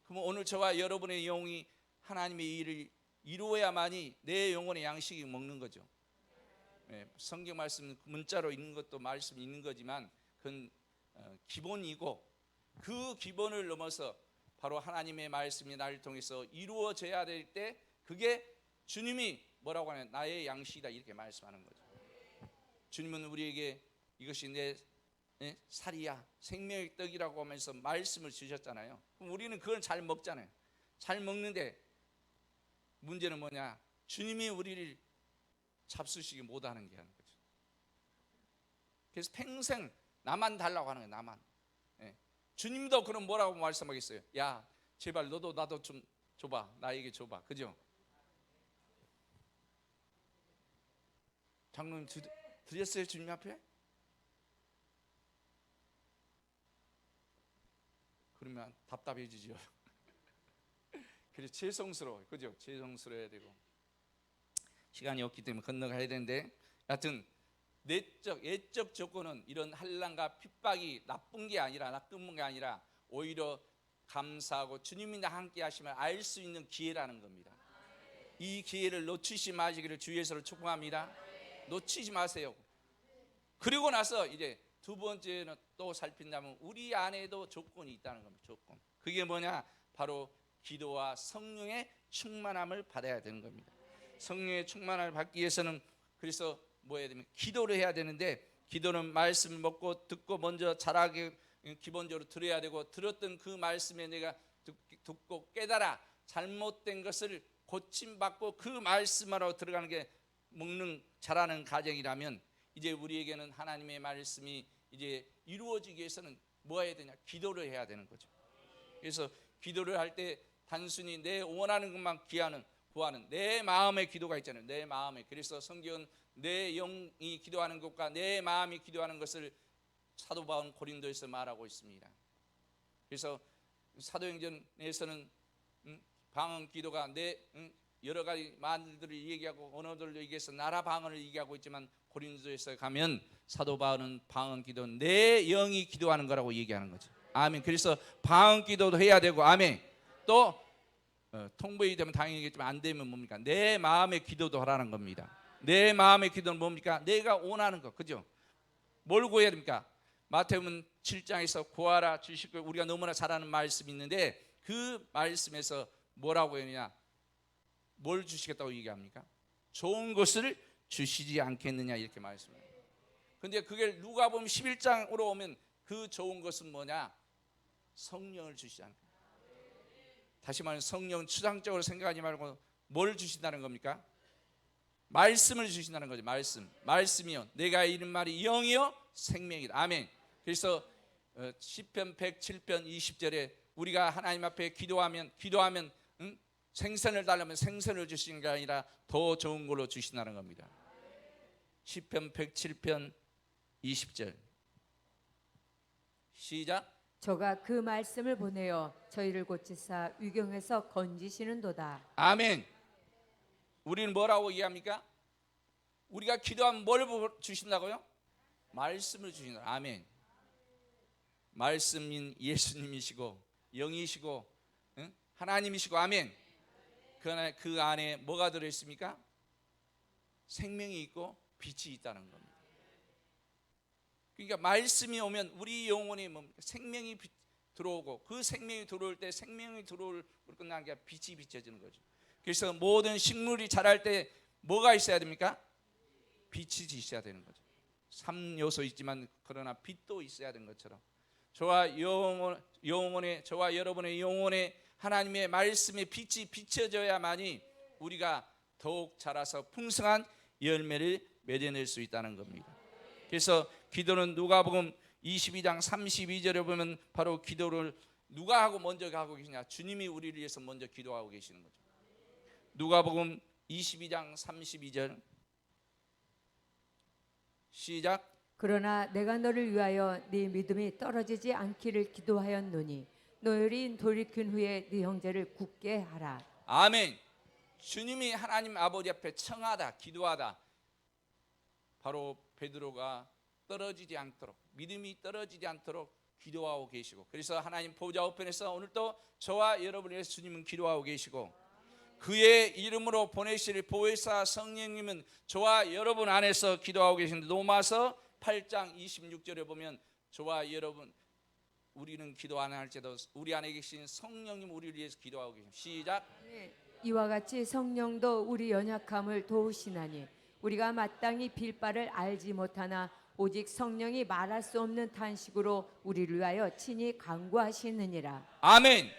그럼 오늘 저와 여러분의 영이 하나님의 일을 이루어야만이 내 영혼의 양식이 먹는 거죠. 성경 말씀 문자로 읽는 것도 말씀이 있는 거지만 그건 기본이고 그 기본을 넘어서 바로 하나님의 말씀이 나를 통해서 이루어져야 될 때 그게 주님이 뭐라고 하냐 나의 양식이다 이렇게 말씀하는 거죠. 주님은 우리에게 이것이 내 살이야 생명의 떡이라고 하면서 말씀을 주셨잖아요. 그럼 우리는 그걸 잘 먹잖아요. 잘 먹는데 문제는 뭐냐? 주님이 우리를 잡수시기 못하는 게 하는 거죠. 그래서 평생 나만 달라고 하는 거예요. 나만. 주님도 그럼 뭐라고 말씀하겠어요? 야 제발 너도 나도 좀 줘봐. 나에게 줘봐. 그죠? 장로님 드렸어요 주님 앞에? 그러면 답답해지죠. 그래서 죄송스러워요. 그죠? 죄송스러워야 되고 시간이 없기 때문에 건너가야 되는데 하여튼 예적 조건은 이런 환난과 핍박이 나쁜 게 아니라 오히려 감사하고 주님이 나와 함께 하시면 알 수 있는 기회라는 겁니다. 이 기회를 놓치지 마시기를 주 예수로 축복합니다. 놓치지 마세요. 그리고 나서 이제 두 번째는 또 살핀다면 우리 안에도 조건이 있다는 겁니다. 조건. 그게 뭐냐? 바로 기도와 성령의 충만함을 받아야 되는 겁니다. 성령의 충만함을 받기 위해서는 그래서 뭐 해야 되면 기도를 해야 되는데 기도는 말씀을 먹고 듣고 먼저 잘하게 기본적으로 들어야 되고 들었던 그 말씀에 내가 듣고 깨달아 잘못된 것을 고침받고 그 말씀으로 들어가는 게 먹는 자라는 과정이라면 이제 우리에게는 하나님의 말씀이 이제 이루어지기 위해서는 뭐 해야 되냐? 기도를 해야 되는 거죠. 그래서 기도를 할 때 단순히 내 원하는 것만 구하는 내 마음의 기도가 있잖아요. 내 마음에. 그래서 성경은 내 영이 기도하는 것과 내 마음이 기도하는 것을 사도 바울은 고린도에서 말하고 있습니다. 그래서 사도행전에서는 방언 기도가 여러 가지 말들을 얘기하고 언어들을 얘기해서 나라 방언을 얘기하고 있지만 고린도에서 가면 사도 바울은 방언 기도 내 영이 기도하는 거라고 얘기하는 거죠. 아멘. 그래서 방언 기도도 해야 되고 아멘. 또 통보이 되면 당연히겠지만 안 되면 뭡니까? 내 마음의 기도도 하라는 겁니다. 내 마음의 기도는 뭡니까? 내가 원하는 것, 그죠? 뭘 구해야 됩니까? 마태복음 7장에서 구하라 주실 걸 우리가 너무나 잘 아는 말씀이 있는데 그 말씀에서 뭐라고 했느냐? 뭘 주시겠다고 얘기합니까? 좋은 것을 주시지 않겠느냐 이렇게 말씀해요. 근데 그게 누가복음 11장으로 오면 그 좋은 것은 뭐냐? 성령을 주시지 않을까. 다시 말하면 성령은 추상적으로 생각하지 말고 뭘 주신다는 겁니까? 말씀을 주신다는 거죠. 말씀이요 내가 이른 말이 영이요 생명이다. 아멘. 그래서 시편 107편 20절에 우리가 하나님 앞에 기도하면 생선을 달라면 생선을 주시는 게 아니라 더 좋은 걸로 주신다는 겁니다. 시편 107편 20절 시작. 저가 그 말씀을 보내어 저희를 고치사 위경에서 건지시는도다. 아멘. 우리는 뭐라고 얘기합니까? 우리가 기도하면 뭘 주신다고요? 말씀을 주신다. 아멘. 말씀인 예수님이시고 영이시고 하나님이시고 아멘. 그 안에 뭐가 들어있습니까? 생명이 있고 빛이 있다는 겁니다. 그러니까 말씀이 오면 우리 영혼에 뭡니까? 생명이 들어오고 그 생명이 들어올 때 생명이 들어올 끝나는 게 빛이 비춰지는 거죠. 그래서 모든 식물이 자랄 때 뭐가 있어야 됩니까? 빛이 있어야 되는 거죠. 3요소 있지만 그러나 빛도 있어야 되는 것처럼 저와 여러분의 영혼에 하나님의 말씀의 빛이 비춰져야만이 우리가 더욱 자라서 풍성한 열매를 맺어낼 수 있다는 겁니다. 그래서 기도는 누가복음 22장 32절에 보면 바로 기도를 누가 하고 먼저 하고 계시냐? 주님이 우리를 위해서 먼저 기도하고 계시는 거죠. 누가복음 22장 32절 시작. 그러나 내가 너를 위하여 네 믿음이 떨어지지 않기를 기도하였노니 너희는 돌이킨 후에 네 형제를 굳게 하라. 아멘. 주님이 하나님 아버지 앞에 청하다 기도하다 바로 베드로가 떨어지지 않도록 믿음이 떨어지지 않도록 기도하고 계시고 그래서 하나님 보좌 우편에서 오늘도 저와 여러분을 위해서 주님은 기도하고 계시고 그의 이름으로 보내실 보혜사 성령님은 저와 여러분 안에서 기도하고 계신데 로마서 8장 26절에 보면 저와 여러분 우리는 기도 안 할지라도 우리 안에 계신 성령님 우리를 위해서 기도하고 계십니다. 시작. 이와 같이 성령도 우리 연약함을 도우시나니 우리가 마땅히 빌 바를 알지 못하나 오직 성령이 말할 수 없는 탄식으로 우리를 위하여 친히 간구하시느니라. 아멘.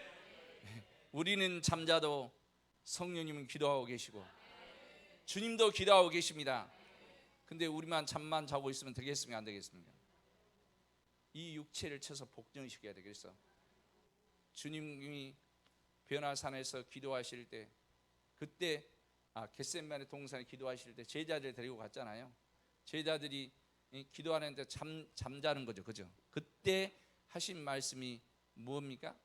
우리는 잠자도 성령님은 기도하고 계시고 주님도 기도하고 계십니다. 근데 우리만 잠만 자고 있으면 되겠습니까? 안 되겠습니까? 이 육체를 쳐서 복종시켜야 돼. 그래서 주님이 변화산에서 기도하실 때 그때 겟세마네 동산에 기도하실 때 제자들 데리고 갔잖아요. 제자들이 기도하는데 잠자는 거죠. 그죠? 그때 하신 말씀이 뭡니까?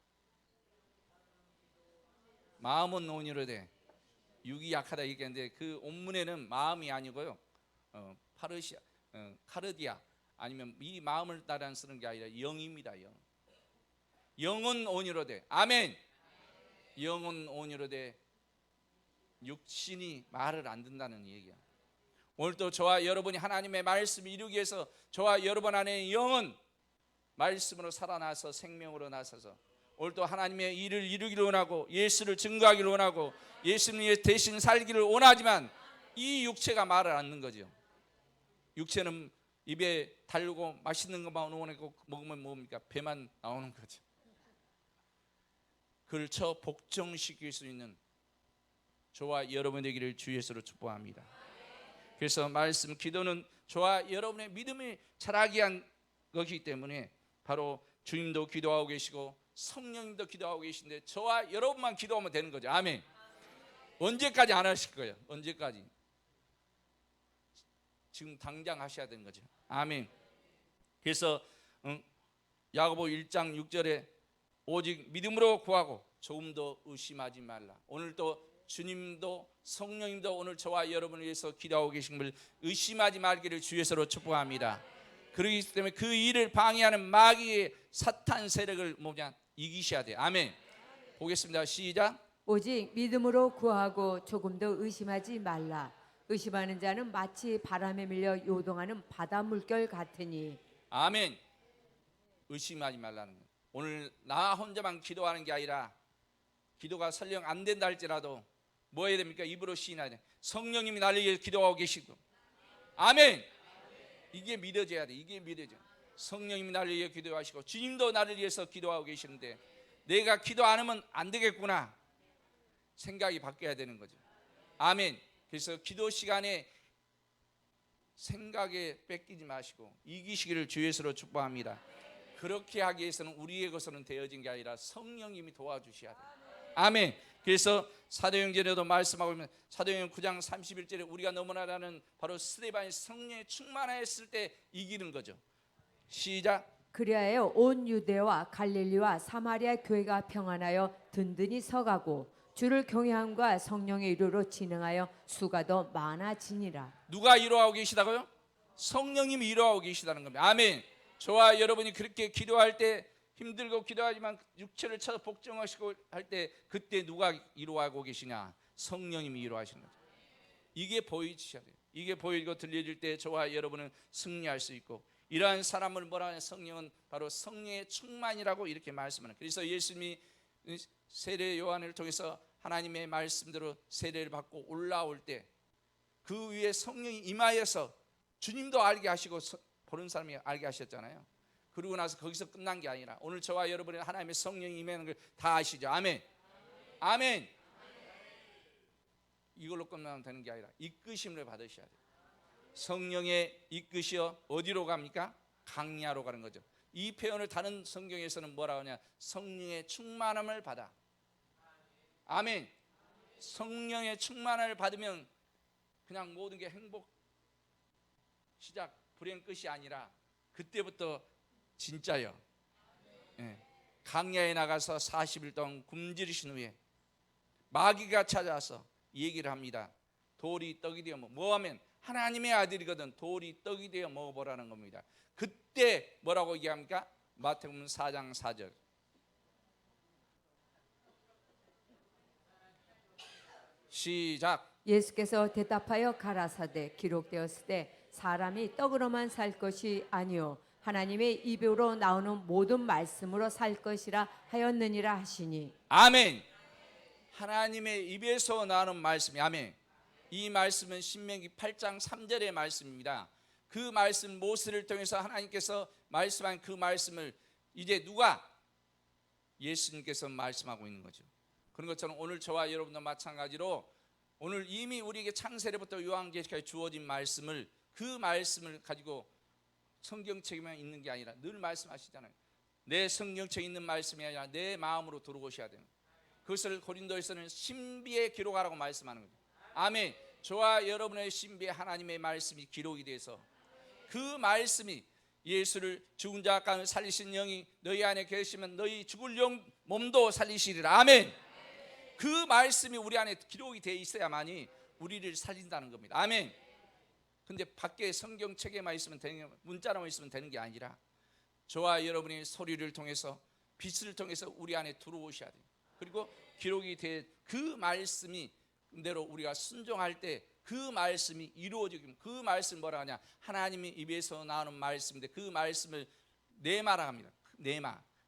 마음은 온유로되 육이 약하다 얘기했는데 그 온문에는 마음이 아니고요. 카르디아 아니면 이 마음을 따라 쓰는 게 아니라 영입니다. 영은 온유로되 아멘. 영은 온유로되 육신이 말을 안 듣는다는 얘기야. 오늘도 저와 여러분이 하나님의 말씀을 이루기 위해서 저와 여러분 안에 영은 말씀으로 살아나서 생명으로 나서서 오늘도 하나님의 일을 이루기를 원하고 예수를 증거하기를 원하고 예수님이 대신 살기를 원하지만 이 육체가 말을 안 듣는 거죠. 육체는 입에 달고 맛있는 것만 원하고 먹으면 뭡니까? 배만 나오는 거죠. 그를 복종시킬 수 있는 저와 여러분 되기를 주 예수로 축복합니다. 그래서 말씀 기도는 저와 여러분의 믿음을 자라게 한 것이기 때문에 바로 주님도 기도하고 계시고 성령님도 기도하고 계신데 저와 여러분만 기도하면 되는 거죠. 아멘. 언제까지 안 하실 거예요? 언제까지? 지금 당장 하셔야 되는 거죠. 아멘. 그래서 야고보 1장 6절에 오직 믿음으로 구하고 조금도 의심하지 말라. 오늘도 주님도 성령님도 오늘 저와 여러분을 위해서 기도하고 계신 걸 의심하지 말기를 주 예수로 축복합니다. 그렇기 때문에 그 일을 방해하는 마귀의 사탄 세력을 이기셔야 돼요. 아멘. 보겠습니다. 시작. 오직 믿음으로 구하고 조금도 의심하지 말라. 의심하는 자는 마치 바람에 밀려 요동하는 바다 물결 같으니. 아멘. 의심하지 말라는 거예요. 오늘 나 혼자만 기도하는 게 아니라 기도가 설령 안 된다 할지라도 뭐 해야 됩니까? 입으로 시인해야 돼. 성령님이 나를 위해 기도하고 계시고. 아멘. 이게 믿어져야 돼. 이게 믿어져. 성령님이 나를 위해 기도하시고 주님도 나를 위해서 기도하고 계시는데 내가 기도 안 하면 안 되겠구나 생각이 바뀌어야 되는 거죠. 아멘. 그래서 기도 시간에 생각에 뺏기지 마시고 이기시기를 주 예수로 축복합니다. 그렇게 하기 위해서는 우리의 것으로는 되어진 게 아니라 성령님이 도와주셔야 돼요. 아멘. 그래서 사도행전에도 말씀하고 있는 사도행전 9장 31절에 우리가 너무나 잘 아는 바로 스데반이 성령에 충만하였을 때 이기는 거죠. 시작. 그리하여 온 유대와 갈릴리와 사마리아 교회가 평안하여 든든히 서가고 주를 경외함과 성령의 이루로 진행하여 수가 더 많아지니라. 누가 이루하고 계시다고요? 성령님이 이루하고 계시다는 겁니다. 아멘. 저와 여러분이 그렇게 기도할 때 힘들고 기도하지만 육체를 쳐서 복종하시고 할 때 그때 누가 이루하고 계시냐? 성령님이 이루하시는 거죠. 이게 보이셔야 돼요. 이게 보이고 들려질 때 저와 여러분은 승리할 수 있고 이러한 사람을 뭐라 하냐? 성령은 바로 성령의 충만이라고 이렇게 말씀하는. 그래서 예수님이 세례 요한을 통해서 하나님의 말씀대로 세례를 받고 올라올 때 그 위에 성령이 임하여서 주님도 알게 하시고 보는 사람이 알게 하셨잖아요. 그러고 나서 거기서 끝난 게 아니라 오늘 저와 여러분의 하나님의 성령이 임하는 걸 다 아시죠? 아멘. 아멘. 이걸로 끝나면 되는 게 아니라 이끄심을 받으셔야 돼요. 성령의 이끄시어 어디로 갑니까? 강야로 가는 거죠. 이 표현을 다른 성경에서는 뭐라고 하냐? 성령의 충만함을 받아. 아멘. 성령의 충만함을 받으면 그냥 모든 게 행복 시작 불행 끝이 아니라 그때부터 진짜요. 예. 강야에 나가서 40일 동안 굶주리신 후에 마귀가 찾아와서 얘기를 합니다. 돌이 떡이 되어 뭐 하면 하나님의 아들이거든 돌이 떡이 되어 먹어보라는 겁니다. 그때 뭐라고 얘기합니까? 마태복음 4장 4절. 시작. 예수께서 대답하여 가라사대 기록되었을 때 사람이 떡으로만 살 것이 아니요 하나님의 입으로 나오는 모든 말씀으로 살 것이라 하였느니라 하시니. 아멘. 하나님의 입에서 나오는 말씀이 아멘. 이 말씀은 신명기 8장 3절의 말씀입니다. 그 말씀 모세를 통해서 하나님께서 말씀한 그 말씀을 이제 누가? 예수님께서 말씀하고 있는 거죠. 그런 것처럼 오늘 저와 여러분도 마찬가지로 오늘 이미 우리에게 창세기부터 요한계시까지 주어진 말씀을 그 말씀을 가지고 성경책에만 있는 게 아니라 늘 말씀하시잖아요. 내 성경책에 있는 말씀이 아니라 내 마음으로 들어오셔야 되는 거예요. 그것을 고린도에서는 신비에 기록하라고 말씀하는 거죠. 아멘. 저와 여러분의 신비에 하나님의 말씀이 기록이 돼서 그 말씀이 예수를 죽은 자 가운데 살리신 영이 너희 안에 계시면 너희 죽을 영 몸도 살리시리라. 아멘. 그 말씀이 우리 안에 기록이 돼 있어야만이 우리를 살린다는 겁니다. 아멘. 근데 밖에 성경책에만 있으면 되는 문자로만 있으면 되는 게 아니라 저와 여러분의 소리를 통해서 빛을 통해서 우리 안에 들어오셔야 돼요. 그리고 기록이 된 그 말씀이 대로 우리가 순종할 때 그 말씀이 이루어지면 그 말씀 뭐라 하냐? 하나님의 입에서 나오는 말씀인데 그 말씀을 내마라 합니다.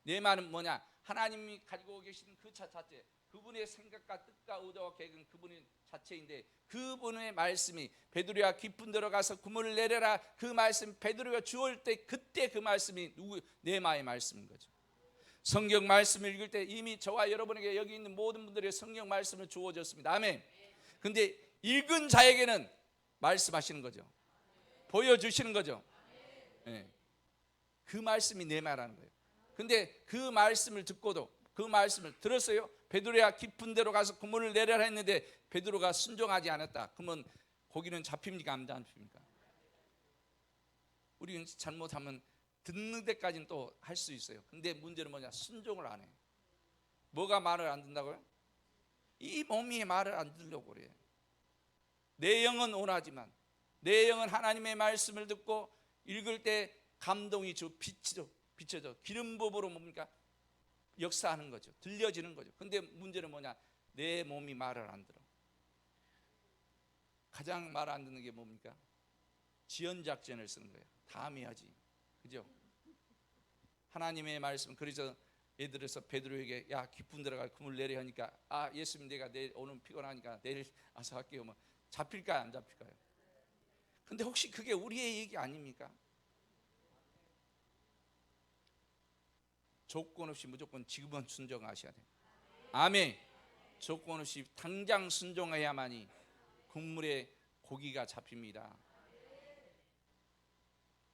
내마는 뭐냐? 하나님이 가지고 계신 그 자체 그분의 생각과 뜻과 의도와 계획은 그분의 자체인데 그분의 말씀이 베드로야 깊은 데로 가서 그물을 내려라 그 말씀 베드로가 주올 때 그때 그 말씀이 누구 네마의 말씀인 거죠. 성경 말씀을 읽을 때 이미 저와 여러분에게 여기 있는 모든 분들의 성경 말씀을 주어졌습니다. 아멘. 근데 읽은 자에게는 말씀하시는 거죠. 보여주시는 거죠. 네. 그 말씀이 네마라는 거예요. 근데 그 말씀을 듣고도 그 말씀을 들었어요. 베드로야 깊은 데로 가서 그물을 내려라 했는데 베드로가 순종하지 않았다. 그러면 고기는 잡힙니까? 안 잡힙니까? 우리는 잘못하면 듣는 데까지는 또 할 수 있어요. 근데 문제는 뭐냐? 순종을 안 해. 뭐가 말을 안 듣는다고요? 이 몸이 말을 안 들으려고 그래요. 내 영은 원하지만 내 영은 하나님의 말씀을 듣고 읽을 때 감동이 비춰져 기름 부음으로 뭡니까? 역사하는 거죠. 들려지는 거죠. 근데 문제는 뭐냐? 내 몸이 말을 안 들어. 가장 말 안 듣는 게 뭡니까? 지연작전을 쓰는 거예요. 다음에 하지. 그죠? 하나님의 말씀. 그래서 예를 들어서 베드로에게 야 깊은 데가 그물 내려 하니까 아 예수님 내가 내일 오늘 피곤하니까 내일 와서 할게요. 뭐 잡힐까요 안 잡힐까요? 근데 혹시 그게 우리의 얘기 아닙니까? 조건 없이 무조건 지금은 순종하셔야 돼요. 아멘. 조건 없이 당장 순종해야만이 국물에 고기가 잡힙니다.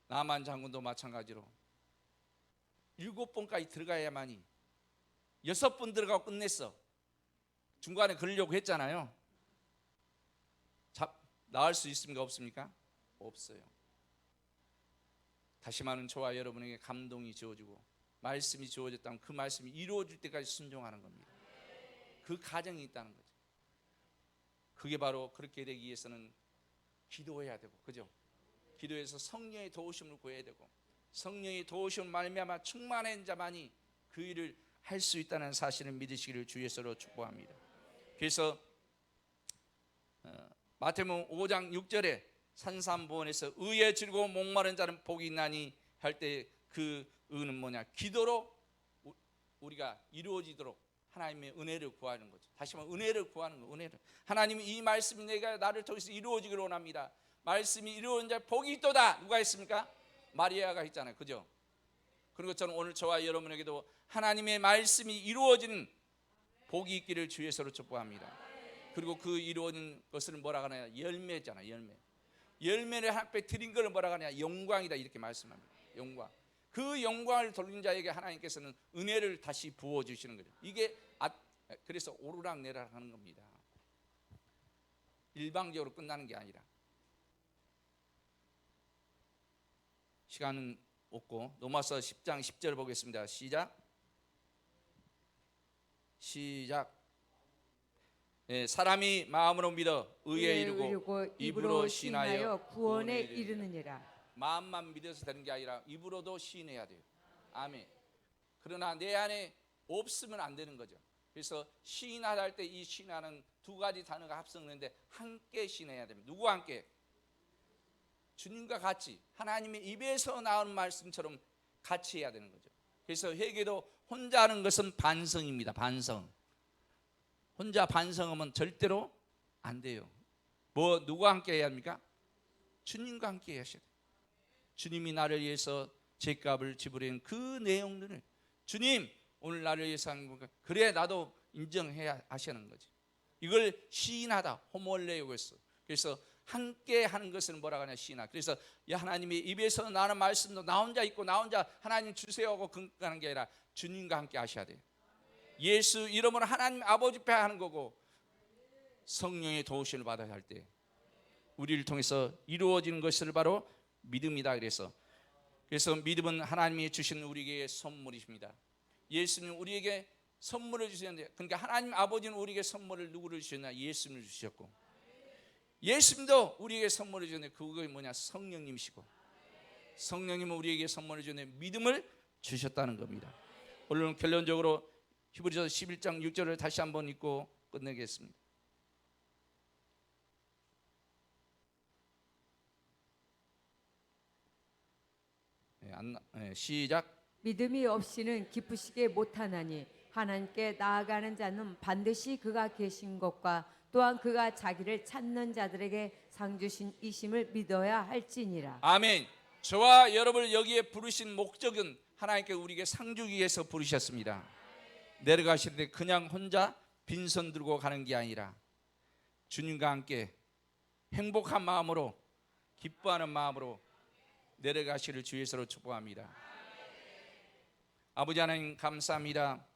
나만 장군도 마찬가지로 7번까지 들어가야만이 6번 들어가고 끝냈어. 중간에 그러려고 했잖아요. 나을 수 있습니까 없습니까? 없어요. 다시 말하는 저와 여러분에게 감동이 주어지고 말씀이 주어졌다면 그 말씀이 이루어질 때까지 순종하는 겁니다. 그 과정이 있다는 거죠. 그게 바로 그렇게 되기 위해서는 기도해야 되고, 그죠? 기도해서 성령의 도우심을 구해야 되고, 성령의 도우심을 말미암아 충만한 자만이 그 일을 할 수 있다는 사실을 믿으시기를 주 예수로 축복합니다. 그래서 마태복음 5장 6절에 산삼보원에서 의에 즐거워 목마른 자는 복이 있나니 할 때 그 의는 뭐냐? 기도로 우리가 이루어지도록 하나님의 은혜를 구하는 거죠. 다시 말하면 은혜를 구하는 거. 은혜를. 하나님이 이 말씀이 내가 나를 통해서 이루어지기를 원합니다. 말씀이 이루어진 자 복이 있도다. 누가 했습니까? 마리아가 했잖아요. 그죠? 그런 것처럼 오늘 저와 여러분에게도 하나님의 말씀이 이루어지는 복이 있기를 주 예수로 축복합니다. 그리고 그 이루어진 것을 뭐라 하냐? 열매잖아요. 열매. 열매를 앞에 드린 걸 뭐라 하냐? 영광이다. 이렇게 말씀합니다. 영광. 그 영광을 돌린 자에게 하나님께서는 은혜를 다시 부어주시는 거죠. 이게 그래서 오르락 내리락 하는 겁니다. 일방적으로 끝나는 게 아니라. 시간은 없고 로마서 10장 10절 보겠습니다. 시작. 예, 사람이 마음으로 믿어 의에 이르고 입으로 시인하여 구원에 이르느니라. 마음만 믿어서 되는 게 아니라 입으로도 시인해야 돼요. 아멘. 그러나 내 안에 없으면 안 되는 거죠. 그래서 시인하다 할 때 이 시인하는 두 가지 단어가 합성되는데 함께 시인해야 됩니다. 누구와 함께? 주님과 같이 하나님의 입에서 나오는 말씀처럼 같이 해야 되는 거죠. 그래서 회개도 혼자 하는 것은 반성입니다. 반성. 혼자 반성하면 절대로 안 돼요. 누구와 함께 해야 합니까? 주님과 함께 하셔야 돼요. 주님이 나를 위해서 죄값을 지불한 그 내용들을 주님 오늘 나를 위해서 한 건가? 그래 나도 인정해야 하시는 거지. 이걸 시인하다 호몰레고 했어. 그래서 함께 하는 것은 뭐라고 하냐? 시인하. 그래서 하나님의 입에서 나는 말씀도 나 혼자 있고 나 혼자 하나님 주세요 하고 가는 게 아니라 주님과 함께 하셔야 돼요. 예수 이름으로 하나님 아버지 앞에 하는 거고 성령의 도우심을 받아야 할 때 우리를 통해서 이루어지는 것을 바로 믿음이다. 그래서 믿음은 하나님이 주신 우리에게 선물이십니다. 예수님 우리에게 선물을 주셨는데, 그러니까 하나님 아버지는 우리에게 선물을 누구를 주셨냐? 예수님을 주셨고, 예수님도 우리에게 선물을 주셨는데 그게 뭐냐? 성령님이시고, 성령님은 우리에게 선물을 주셨는데 믿음을 주셨다는 겁니다. 오늘 결론적으로 히브리서 11장 6절을 다시 한번 읽고 끝내겠습니다. 시작. 믿음이 없이는 기쁘시게 못하나니 하나님께 나아가는 자는 반드시 그가 계신 것과 또한 그가 자기를 찾는 자들에게 상 주신 이심을 믿어야 할지니라. 아멘. 저와 여러분을 여기에 부르신 목적은 하나님께 우리에게 상 주기 위해서 부르셨습니다. 내려가실 때 그냥 혼자 빈손 들고 가는 게 아니라 주님과 함께 행복한 마음으로 기뻐하는 마음으로 내려가시를 주 예수로 축복합니다. 아버지 하나님 감사합니다.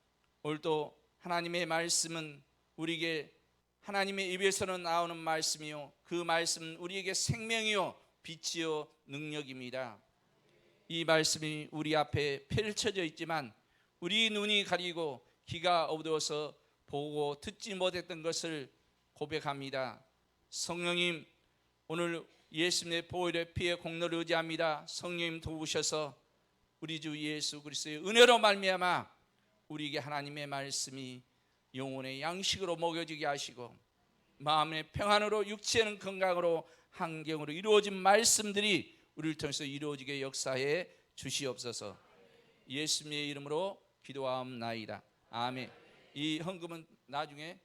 오늘도 하나님의 말씀은 우리에게 하나님의 입에서는 나오는 말씀이요 그 말씀은 우리에게 생명이요 빛이요 능력입니다. 이 말씀이 우리 앞에 펼쳐져 있지만 우리 눈이 가리고 귀가 어두워서 보고 듣지 못했던 것을 고백합니다. 성령님 오늘 예수님의 보혈의 피의 공로를 의지합니다. 성령님 도우셔서 우리 주 예수 그리스도의 은혜로 말미암아 우리에게 하나님의 말씀이 영혼의 양식으로 먹여지게 하시고 마음의 평안으로 육체는 건강으로 환경으로 이루어진 말씀들이 우리를 통해서 이루어지게 역사해 주시옵소서. 예수님의 이름으로 기도하옵나이다. 아멘. 이 헌금은 나중에